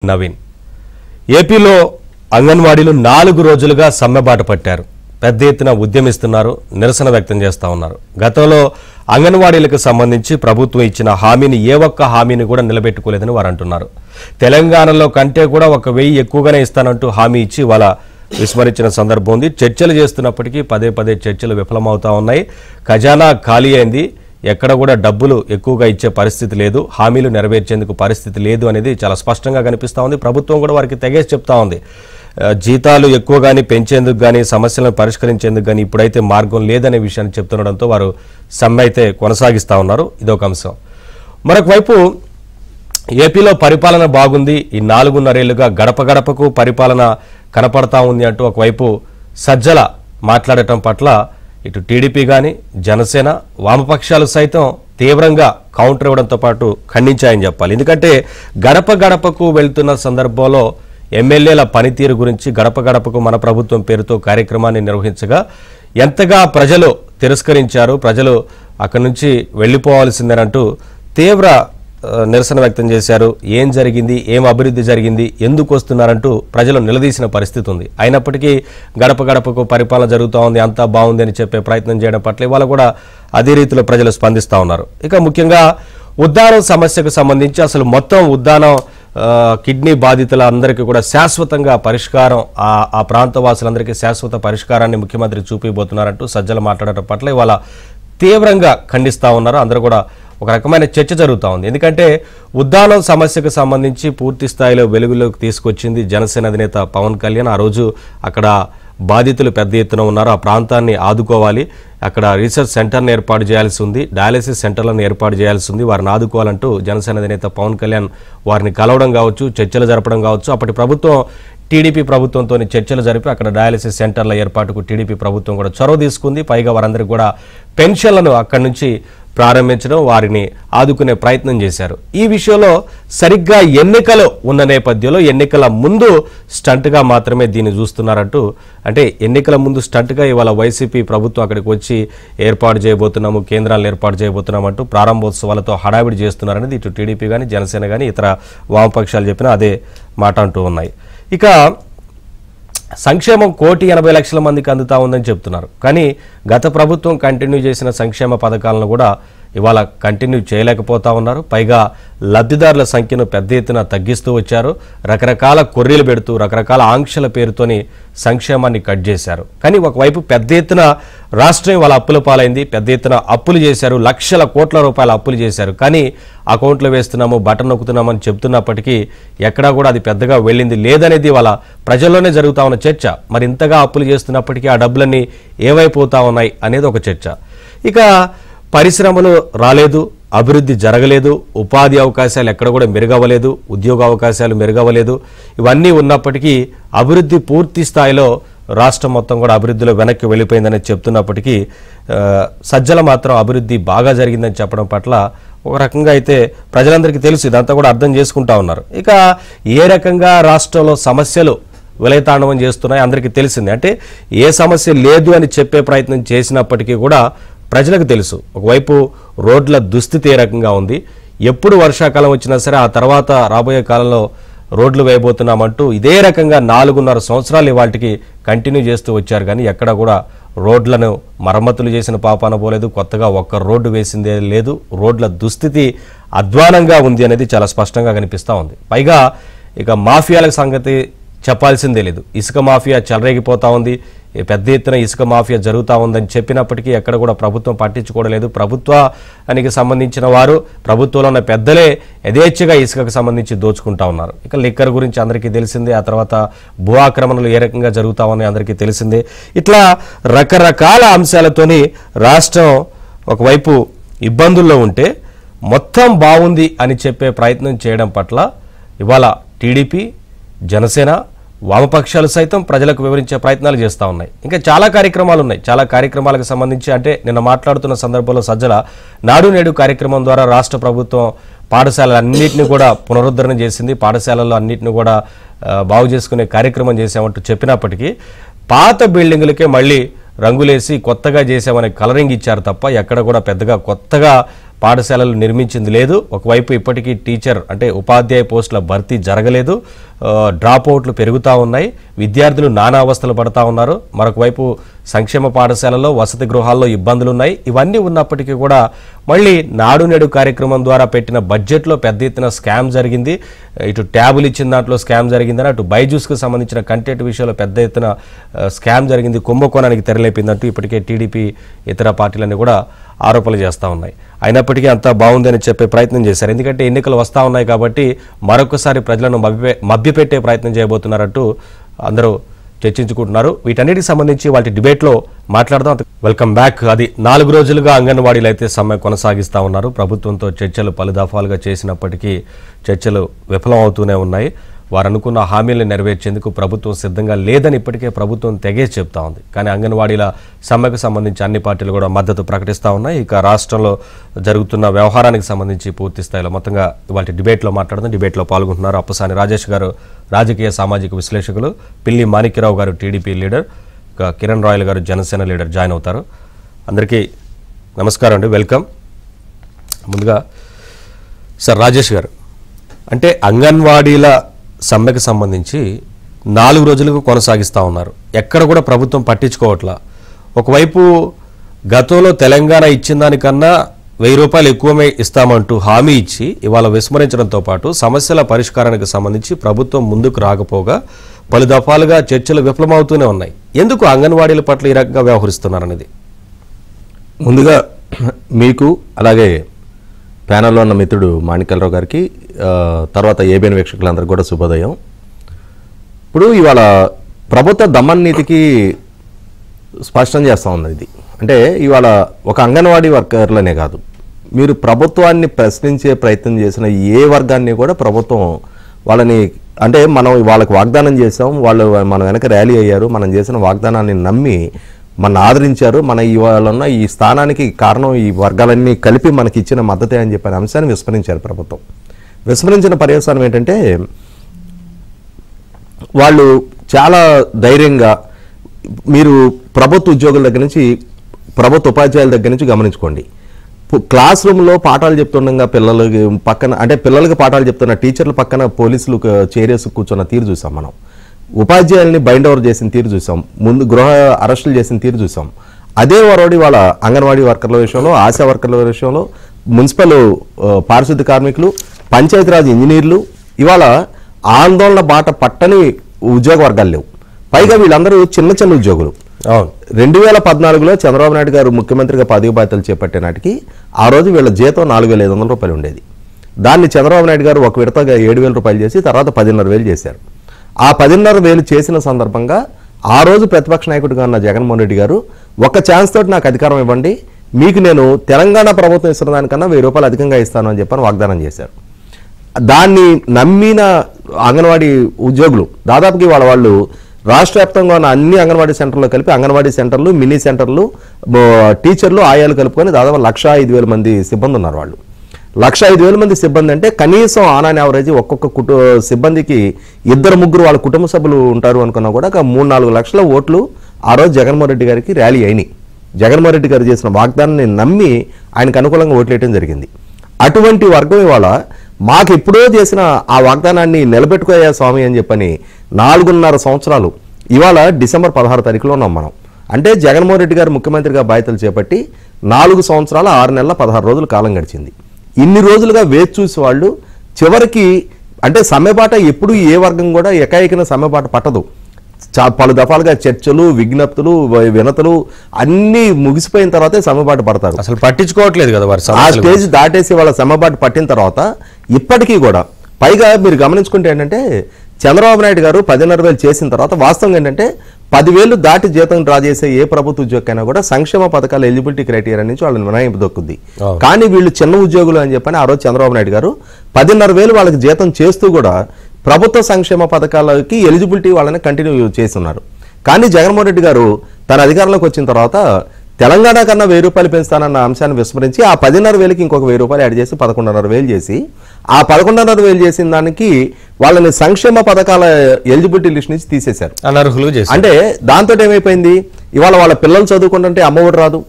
నవీన్. ఏపీలో అంగన్వాడీలు 4 రోజులుగా సమ్మెబాట పట్టారు. పెద్ద ఎత్తున ఉద్యమిస్తున్నారు, నిరసన వ్యక్తం చేస్తా ఉన్నారు. గతంలో అంగన్వాడీలకు సంబంధించి ప్రభుత్వం ఇచ్చిన హామీని ఏ ఒక్క హామీని కూడా నిలబెట్టుకోలేదని వారు అంటున్నారు. తెలంగాణలో కంటే కూడా 1000 ఎక్కువగానే ఇస్తానంటూ హామీ ఇచ్చి వాళ్ళ విస్మరించిన సందర్భం ఉంది. చర్చలు చేస్తున్నప్పటికీ పదే చర్చలు విఫలమవుతా ఉన్నాయి. ఖజానా ఖాళీ అయింది. ఎక్కడ కూడా డబ్బులు ఎక్కువగా ఇచ్చే పరిస్థితి లేదు, హామీలు నెరవేర్చేందుకు పరిస్థితి లేదు అనేది చాలా స్పష్టంగా కనిపిస్తూ ఉంది. ప్రభుత్వం కూడా వారికి తెగేసి చెప్తా ఉంది. జీతాలు ఎక్కువగాని పెంచేందుకు కానీ సమస్యలను పరిష్కరించేందుకు కానీ ఇప్పుడైతే మార్గం లేదనే విషయాన్ని చెప్తుండడంతో వారు సమ్మె అయితే కొనసాగిస్తూ ఉన్నారు. ఇదొక అంశం. మరొక వైపు ఏపీలో పరిపాలన బాగుంది, ఈ 4.5 ఏళ్లుగా గడప గడపకు పరిపాలన కనపడతా ఉంది అంటూ ఒకవైపు సజ్జల మాట్లాడటం పట్ల ఇటు టీడీపీ కానీ జనసేన వామపక్షాలు సైతం తీవ్రంగా కౌంటర్ ఇవ్వడంతో పాటు ఖండించాయని చెప్పాలి. ఎందుకంటే గడప గడపకు వెళ్తున్న సందర్భంలో ఎమ్మెల్యేల పనితీరు గురించి గడప గడపకు మన ప్రభుత్వం పేరుతో కార్యక్రమాన్ని నిర్వహించగా ఎంతగా ప్రజలు తిరస్కరించారు, ప్రజలు అక్కడి నుంచి వెళ్ళిపోవాల్సిందేనంటూ తీవ్ర నిరసన వ్యక్తం చేశారు. ఏం జరిగింది, ఏం అభివృద్ధి జరిగింది, ఎందుకు వస్తున్నారంటూ ప్రజలు నిలదీసిన పరిస్థితి ఉంది. అయినప్పటికీ గడప గడపకు పరిపాలన జరుగుతూ ఉంది, అంతా బాగుంది అని చెప్పే ప్రయత్నం చేయడం పట్ల ఇవాళ కూడా అదే రీతిలో ప్రజలు స్పందిస్తూ ఉన్నారు. ఇక ముఖ్యంగా ఉద్దానం సమస్యకు సంబంధించి అసలు మొత్తం ఉద్దానం కిడ్నీ బాధితుల అందరికీ కూడా శాశ్వతంగా పరిష్కారం, ఆ ప్రాంత వాసులందరికీ శాశ్వత పరిష్కారాన్ని ముఖ్యమంత్రి చూపిపోతున్నారంటూ సజ్జల మాట్లాడటం పట్ల ఇవాళ తీవ్రంగా ఖండిస్తూ ఉన్నారు. అందరూ కూడా ఒక రకమైన చర్చ జరుగుతూ ఉంది. ఎందుకంటే ఉద్దానం సమస్యకు సంబంధించి పూర్తి స్థాయిలో వెలుగులోకి తీసుకొచ్చింది జనసేన అధినేత పవన్ కళ్యాణ్. ఆ రోజు అక్కడ బాధితులు పెద్ద ఎత్తున ఉన్నారు, ఆ ప్రాంతాన్ని ఆదుకోవాలి, అక్కడ రీసెర్చ్ సెంటర్ని ఏర్పాటు చేయాల్సి ఉంది, డయాలసిస్ సెంటర్లను ఏర్పాటు చేయాల్సి ఉంది, వారిని ఆదుకోవాలంటూ జనసేన అధినేత పవన్ కళ్యాణ్ వారిని కలవడం కావచ్చు, చర్చలు జరపడం కావచ్చు. అప్పటి ప్రభుత్వం టీడీపీ ప్రభుత్వంతో చర్చలు జరిపి అక్కడ డయాలసిస్ సెంటర్ల ఏర్పాటుకు టీడీపీ ప్రభుత్వం కూడా చొరవ తీసుకుంది. పైగా వారందరికీ కూడా పెన్షన్లను అక్కడి నుంచి ప్రారంభించడం, వారిని ఆదుకునే ప్రయత్నం చేశారు. ఈ విషయంలో సరిగ్గా ఎన్నికలు ఉన్న నేపథ్యంలో ఎన్నికల ముందు స్టంట్గా మాత్రమే దీన్ని చూస్తున్నారంటూ, అంటే ఎన్నికల ముందు స్టంట్గా ఇవాళ వైసీపీ ప్రభుత్వం అక్కడికి వచ్చి ఏర్పాటు చేయబోతున్నాము, కేంద్రాలను ఏర్పాటు చేయబోతున్నామంటూ ప్రారంభోత్సవాలతో హడావిడి చేస్తున్నారనేది ఇటు టీడీపీ కానీ జనసేన కానీ ఇతర వామపక్షాలు చెప్పినా అదే మాట అంటూ ఉన్నాయి. ఇక సంక్షేమం 1,80,00,000 మందికి అందుతా ఉందని చెప్తున్నారు. కానీ గత ప్రభుత్వం కంటిన్యూ చేసిన సంక్షేమ పథకాలను కూడా ఇవాళ కంటిన్యూ చేయలేకపోతా ఉన్నారు. పైగా లబ్ధిదారుల సంఖ్యను పెద్ద ఎత్తున తగ్గిస్తూ వచ్చారు. రకరకాల కొర్రీలు పెడుతూ రకరకాల ఆంక్షల పేరుతోని సంక్షేమాన్ని కట్ చేశారు. కానీ ఒకవైపు పెద్ద ఎత్తున రాష్ట్రం ఇవాళ అప్పుల పాలైంది, పెద్ద ఎత్తున అప్పులు చేశారు, లక్షల కోట్ల రూపాయల అప్పులు చేశారు. కానీ అకౌంట్లో వేస్తున్నాము, బటన్ నొక్కుతున్నామని చెప్తున్నప్పటికీ ఎక్కడా కూడా అది పెద్దగా వెళ్ళింది లేదనేది వాళ్ళ ప్రజల్లోనే జరుగుతూ ఉన్న చర్చ. మరి ఇంతగా అప్పులు చేస్తున్నప్పటికీ ఆ డబ్బులన్నీ ఏమైపోతా ఉన్నాయి అనేది ఒక చర్చ. ఇక పరిశ్రమలు రాలేదు, అభివృద్ధి జరగలేదు, ఉపాధి అవకాశాలు ఎక్కడ కూడా మెరుగవ్వలేదు, ఉద్యోగ అవకాశాలు మెరుగవ్వలేదు. ఇవన్నీ ఉన్నప్పటికీ అభివృద్ధి పూర్తి స్థాయిలో రాష్ట్రం మొత్తం కూడా అభివృద్ధిలో వెనక్కి వెళ్ళిపోయిందని చెప్తున్నప్పటికీ సజ్జల మాత్రం అభివృద్ధి బాగా జరిగిందని చెప్పడం పట్ల ఒక రకంగా అయితే ప్రజలందరికీ తెలుసు, ఇదంతా కూడా అర్థం చేసుకుంటా ఉన్నారు. ఇక ఏ రకంగా రాష్ట్రంలో సమస్యలు విలయతాండవం చేస్తున్నాయి అందరికీ తెలిసింది. అంటే ఏ సమస్య లేదు అని చెప్పే ప్రయత్నం చేసినప్పటికీ కూడా ప్రజలకు తెలుసు. ఒకవైపు రోడ్ల దుస్థితి ఏ రకంగా ఉంది, ఎప్పుడు వర్షాకాలం వచ్చినా సరే ఆ తర్వాత రాబోయే కాలంలో రోడ్లు వేయబోతున్నామంటూ ఇదే రకంగా 4.5 సంవత్సరాలు ఇవాటికి కంటిన్యూ చేస్తూ వచ్చారు. కానీ ఎక్కడ కూడా రోడ్లను మరమ్మతులు చేసిన పాపాన పోలేదు, కొత్తగా ఒక్క రోడ్డు వేసిందే లేదు. రోడ్ల దుస్థితి అధ్వానంగా ఉంది అనేది చాలా స్పష్టంగా కనిపిస్తూ ఉంది. పైగా ఇక మాఫియాల సంగతి చెప్పాల్సిందే లేదు. ఇసుక మాఫియా చెలరేగిపోతా ఉంది, పెద్ద ఎత్తున ఇసుక మాఫియా జరుగుతూ ఉందని చెప్పినప్పటికీ ఎక్కడ కూడా ప్రభుత్వం పట్టించుకోవడం లేదు. ప్రభుత్వానికి సంబంధించిన వారు, ప్రభుత్వంలో ఉన్న పెద్దలే యథేచ్ఛగా ఇసుకకు సంబంధించి దోచుకుంటా ఉన్నారు. ఇక లిక్కర్ గురించి అందరికీ తెలిసిందే, ఆ తర్వాత భూ ఆక్రమణలు ఏ రకంగా జరుగుతా ఉన్నాయో అందరికీ తెలిసిందే. ఇట్లా రకరకాల అంశాలతోని రాష్ట్రం ఒకవైపు ఇబ్బందుల్లో ఉంటే మొత్తం బాగుంది అని చెప్పే ప్రయత్నం చేయడం పట్ల ఇవాళ టీడీపీ జనసేన వామపక్షాలు సైతం ప్రజలకు వివరించే ప్రయత్నాలు చేస్తూ ఉన్నాయి. ఇంకా చాలా కార్యక్రమాలు ఉన్నాయి. చాలా కార్యక్రమాలకు సంబంధించి అంటే నిన్న మాట్లాడుతున్న సందర్భంలో సజ్జల నాడు నేడు కార్యక్రమం ద్వారా రాష్ట్ర ప్రభుత్వం పాఠశాలలన్నింటినీ కూడా పునరుద్ధరణ చేసింది, పాఠశాలల్లో అన్నింటినీ కూడా బాగు చేసుకునే కార్యక్రమం చేశామంటూ చెప్పినప్పటికీ పాత బిల్డింగులకే మళ్ళీ రంగులేసి కొత్తగా చేసామనే కలరింగ్ ఇచ్చారు తప్ప ఎక్కడ కూడా పెద్దగా కొత్తగా పాఠశాలలు నిర్మించింది లేదు. ఒకవైపు ఇప్పటికీ టీచర్ అంటే ఉపాధ్యాయ పోస్టుల భర్తీ జరగలేదు. డ్రాప్ అవుట్లు పెరుగుతూ ఉన్నాయి. విద్యార్థులు నానా అవస్థలు పడతా ఉన్నారు. మరొక వైపు సంక్షేమ పాఠశాలలో వసతి గృహాల్లో ఇబ్బందులు ఉన్నాయి. ఇవన్నీ ఉన్నప్పటికీ కూడా మళ్ళీ నాడు నేడు కార్యక్రమం ద్వారా పెట్టిన బడ్జెట్లో పెద్ద ఎత్తున స్కామ్ జరిగింది. ఇటు ట్యాబులు ఇచ్చిన దాంట్లో స్కామ్ జరిగిందని, అటు బైజూస్కు సంబంధించిన కంటెంట్ విషయంలో పెద్ద ఎత్తున స్కామ్ జరిగింది, కుంభకోణానికి తెరలేపిందంటూ ఇప్పటికే టీడీపీ ఇతర పార్టీలన్నీ కూడా ఆరోపణలు చేస్తూ ఉన్నాయి. అయినప్పటికీ అంతా బాగుందని చెప్పే ప్రయత్నం చేశారు. ఎందుకంటే ఎన్నికలు వస్తూ ఉన్నాయి కాబట్టి మరొకసారి ప్రజలను మభ్యపెట్టే ప్రయత్నం చేయబోతున్నారంటూ అందరూ చర్చించుకుంటున్నారు. వీటన్నిటికి సంబంధించి వాటి డిబేట్లో మాట్లాడదాం. Welcome back. అది 4 రోజులుగా అంగన్వాడీలు అయితే సమ్మె కొనసాగిస్తూ ఉన్నారు. ప్రభుత్వంతో చర్చలు పలు దఫాలుగా చేసినప్పటికీ చర్చలు విఫలం అవుతూనే ఉన్నాయి. వారు అనుకున్న హామీలను నెరవేర్చేందుకు ప్రభుత్వం సిద్ధంగా లేదని ఇప్పటికే ప్రభుత్వం తెగేసి చెప్తా ఉంది. కానీ అంగన్వాడీల సమ్మెకు సంబంధించి అన్ని పార్టీలు కూడా మద్దతు ప్రకటిస్తూ ఉన్నాయి. ఇక రాష్ట్రంలో జరుగుతున్న వ్యవహారానికి సంబంధించి పూర్తి స్థాయిలో మొత్తంగా వాటి డిబేట్లో మాట్లాడుతూ డిబేట్లో పాల్గొంటున్నారు అప్పసాని రాజేష్ గారు, రాజకీయ సామాజిక విశ్లేషకులు, పిల్లి మాణిక్యరావు గారు, టీడీపీ లీడర్, ఇక కిరణ్ రాయల్ గారు, జనసేన లీడర్ జాయిన్ అవుతారు. అందరికీ నమస్కారం అండి, వెల్కమ్. ముందుగా సార్ రాజేష్ గారు, అంటే అంగన్వాడీల సమ్మెకు సంబంధించి 4 రోజులకు కొనసాగిస్తూ ఉన్నారు. ఎక్కడ కూడా ప్రభుత్వం పట్టించుకోవట్లా. ఒకవైపు గతంలో తెలంగాణ ఇచ్చిన దానికన్నా 1000 రూపాయలు ఎక్కువమే ఇస్తామంటూ హామీ ఇచ్చి ఇవాళ విస్మరించడంతో పాటు సమస్యల పరిష్కారానికి సంబంధించి ప్రభుత్వం ముందుకు రాకపోగా పలు దఫాలుగా చర్చలు విఫలమవుతూనే ఉన్నాయి. ఎందుకు అంగన్వాడీల పట్ల ఈ రకంగా వ్యవహరిస్తున్నారనేది ముందుగా మీకు, అలాగే ప్యానెల్లో ఉన్న మిత్రుడు మాణిక్యరావు గారికి, తర్వాత ఏబిఎన్ వీక్షకులందరికీ కూడా శుభోదయం. ఇప్పుడు ఇవాళ ప్రభుత్వ దమన్ నీతికి స్పష్టం చేస్తూ ఉన్నది ఇది. అంటే ఇవాళ ఒక అంగన్వాడీ వర్కర్లనే కాదు, మీరు ప్రభుత్వాన్ని ప్రశ్నించే ప్రయత్నం చేసిన ఏ వర్గాన్ని కూడా ప్రభుత్వం వాళ్ళని, అంటే మనం వాళ్ళకి వాగ్దానం చేసాం, వాళ్ళు మన వెనక ర్యాలీ అయ్యారు, మనం చేసిన వాగ్దానాన్ని నమ్మి మన ఆదరించారు, మన ఇవాళ ఉన్న ఈ స్థానానికి కారణం ఈ వర్గాలన్నీ కలిపి మనకి ఇచ్చిన మద్దతే అని చెప్పిన అంశాన్ని విస్మరించారు ప్రభుత్వం. విస్మరించిన పర్యవసానం ఏంటంటే వాళ్ళు చాలా ధైర్యంగా, మీరు ప్రభుత్వ ఉద్యోగుల దగ్గర నుంచి, ప్రభుత్వ ఉపాధ్యాయుల దగ్గర నుంచి గమనించుకోండి, క్లాస్ రూమ్లో పాఠాలు చెప్తుండగా పిల్లలకి పక్కన, అంటే పిల్లలకి పాఠాలు చెప్తున్న టీచర్ల పక్కన పోలీసులు చేరేసి కూర్చున్న తీరు చూసాం మనం. ఉపాధ్యాయుల్ని బైండ్ ఓవర్ చేసిన తీరు చూసాం, ముందు గృహ అరెస్టులు చేసిన తీరు చూసాం. అదే వరోడి వాళ్ళ అంగన్వాడీ వర్కర్ల విషయంలో, ఆశా వర్కర్ల విషయంలో, మున్సిపల్ పారిశుద్ధ్య కార్మికులు, పంచాయతీరాజ్ ఇంజనీర్లు ఇవాళ ఆందోళన బాట పట్టని ఉద్యోగ వర్గాలు లేవు. పైగా వీళ్ళందరూ చిన్న చిన్న ఉద్యోగులు. 2014లో చంద్రబాబు నాయుడు గారు ముఖ్యమంత్రిగా పదవి బాధ్యతలు చేపట్టే నాటికి ఆ రోజు వీళ్ళ జీతం 4500 రూపాయలు ఉండేది. దాన్ని చంద్రబాబు నాయుడు గారు ఒక విడతగా 7000 రూపాయలు చేసి తర్వాత 10,500 చేశారు. ఆ 10,500 చేసిన సందర్భంగా ఆ రోజు ప్రతిపక్ష నాయకుడిగా ఉన్న జగన్మోహన్ రెడ్డి గారు ఒక ఛాన్స్ తోటి నాకు అధికారం ఇవ్వండి, మీకు నేను తెలంగాణ ప్రభుత్వం ఇస్తున్న దానికన్నా 1000 రూపాయలు అధికంగా ఇస్తాను అని చెప్పని వాగ్దానం చేశారు. దాన్ని నమ్మిన అంగన్వాడీ ఉద్యోగులు దాదాపుకి వాళ్ళు రాష్ట్ర వ్యాప్తంగా ఉన్న అన్ని అంగన్వాడీ సెంటర్లో కలిపి, అంగన్వాడీ సెంటర్లు, మినీ సెంటర్లు, టీచర్లు, ఆయాలు కలుపుకొని దాదాపు 1,05,000 మంది సిబ్బంది ఉన్నారు. వాళ్ళు 1,05,000 మంది సిబ్బంది అంటే కనీసం ఆన్ అండ్ యావరేజ్ ఒక్కొక్క సిబ్బందికి 2-3 వాళ్ళ కుటుంబ సభ్యులు ఉంటారు అనుకున్నా కూడా 3-4 లక్షల ఓట్లు ఆ రోజు జగన్మోహన్ రెడ్డి గారికి ర్యాలీ అయినాయి. జగన్మోహన్ రెడ్డి గారు చేసిన వాగ్దానాన్ని నమ్మి ఆయనకు అనుకూలంగా ఓట్లేయడం జరిగింది. అటువంటి వర్గం ఇవాళ మాకు ఎప్పుడో చేసిన ఆ వాగ్దానాన్ని నిలబెట్టుకోయా స్వామి అని చెప్పని 4.5 సంవత్సరాలు, ఇవాళ డిసెంబర్ 16 తారీఖులో ఉన్నాం మనం. అంటే జగన్మోహన్ రెడ్డి గారు ముఖ్యమంత్రిగా బాధ్యతలు చేపట్టి 4 సంవత్సరాల 6 నెలల 16 రోజుల కాలం గడిచింది. ఇన్ని రోజులుగా వేచి చూసి వాళ్ళు చివరికి, అంటే సమ్మెబాట ఎప్పుడు ఏ వర్గం కూడా ఏకాఏకిన సమ్మెబాట పట్టదు. పలు దఫాలుగా చర్చలు, విజ్ఞప్తులు, వినతులు అన్నీ ముగిసిపోయిన తర్వాతే సమ్మెబాటు పడతారు. అసలు పట్టించుకోవట్లేదు కదా వారు. ఆ స్టేజ్ దాటేసి వాళ్ళ సమ్మెబాటు పట్టిన తర్వాత ఇప్పటికీ కూడా, పైగా మీరు గమనించుకుంటే ఏంటంటే చంద్రబాబు నాయుడు గారు 10,500 చేసిన తర్వాత వాస్తవం ఏంటంటే 10,000 దాటి జీతం డ్రా చేసే ఏ ప్రభుత్వ ఉద్యోగమైనా కూడా సంక్షేమ పథకాల ఎలిజిబిలిటీ క్రైటీరియా నుంచి వాళ్ళని మినహాయింపు దొక్కుద్ది. కానీ వీళ్ళు చిన్న ఉద్యోగులు అని చెప్పని ఆ రోజు చంద్రబాబు నాయుడు గారు 10,500 వాళ్ళకి జీతం చేస్తూ కూడా ప్రభుత్వ సంక్షేమ పథకాలకి ఎలిజిబిలిటీ వాళ్ళని కంటిన్యూ చేస్తున్నారు. కానీ జగన్మోహన్ రెడ్డి గారు తన అధికారంలోకి వచ్చిన తర్వాత తెలంగాణ కన్నా 1000 రూపాయలు పెంచుతానన్న అంశాన్ని విస్మరించి ఆ 10,500 ఇంకొక 1000 రూపాయలు యాడ్ చేసి 11,500 చేసి, ఆ 11,500 చేసిన దానికి వాళ్ళని సంక్షేమ పథకాల ఎలిజిబిలిటీ లిస్ట్ నుంచి తీసేశారు, అనర్హులు చేశారు. అంటే దాంతో ఏమైపోయింది, ఇవాళ వాళ్ళ పిల్లలు చదువుకుంటుంటే అమ్మఒడి రాదు,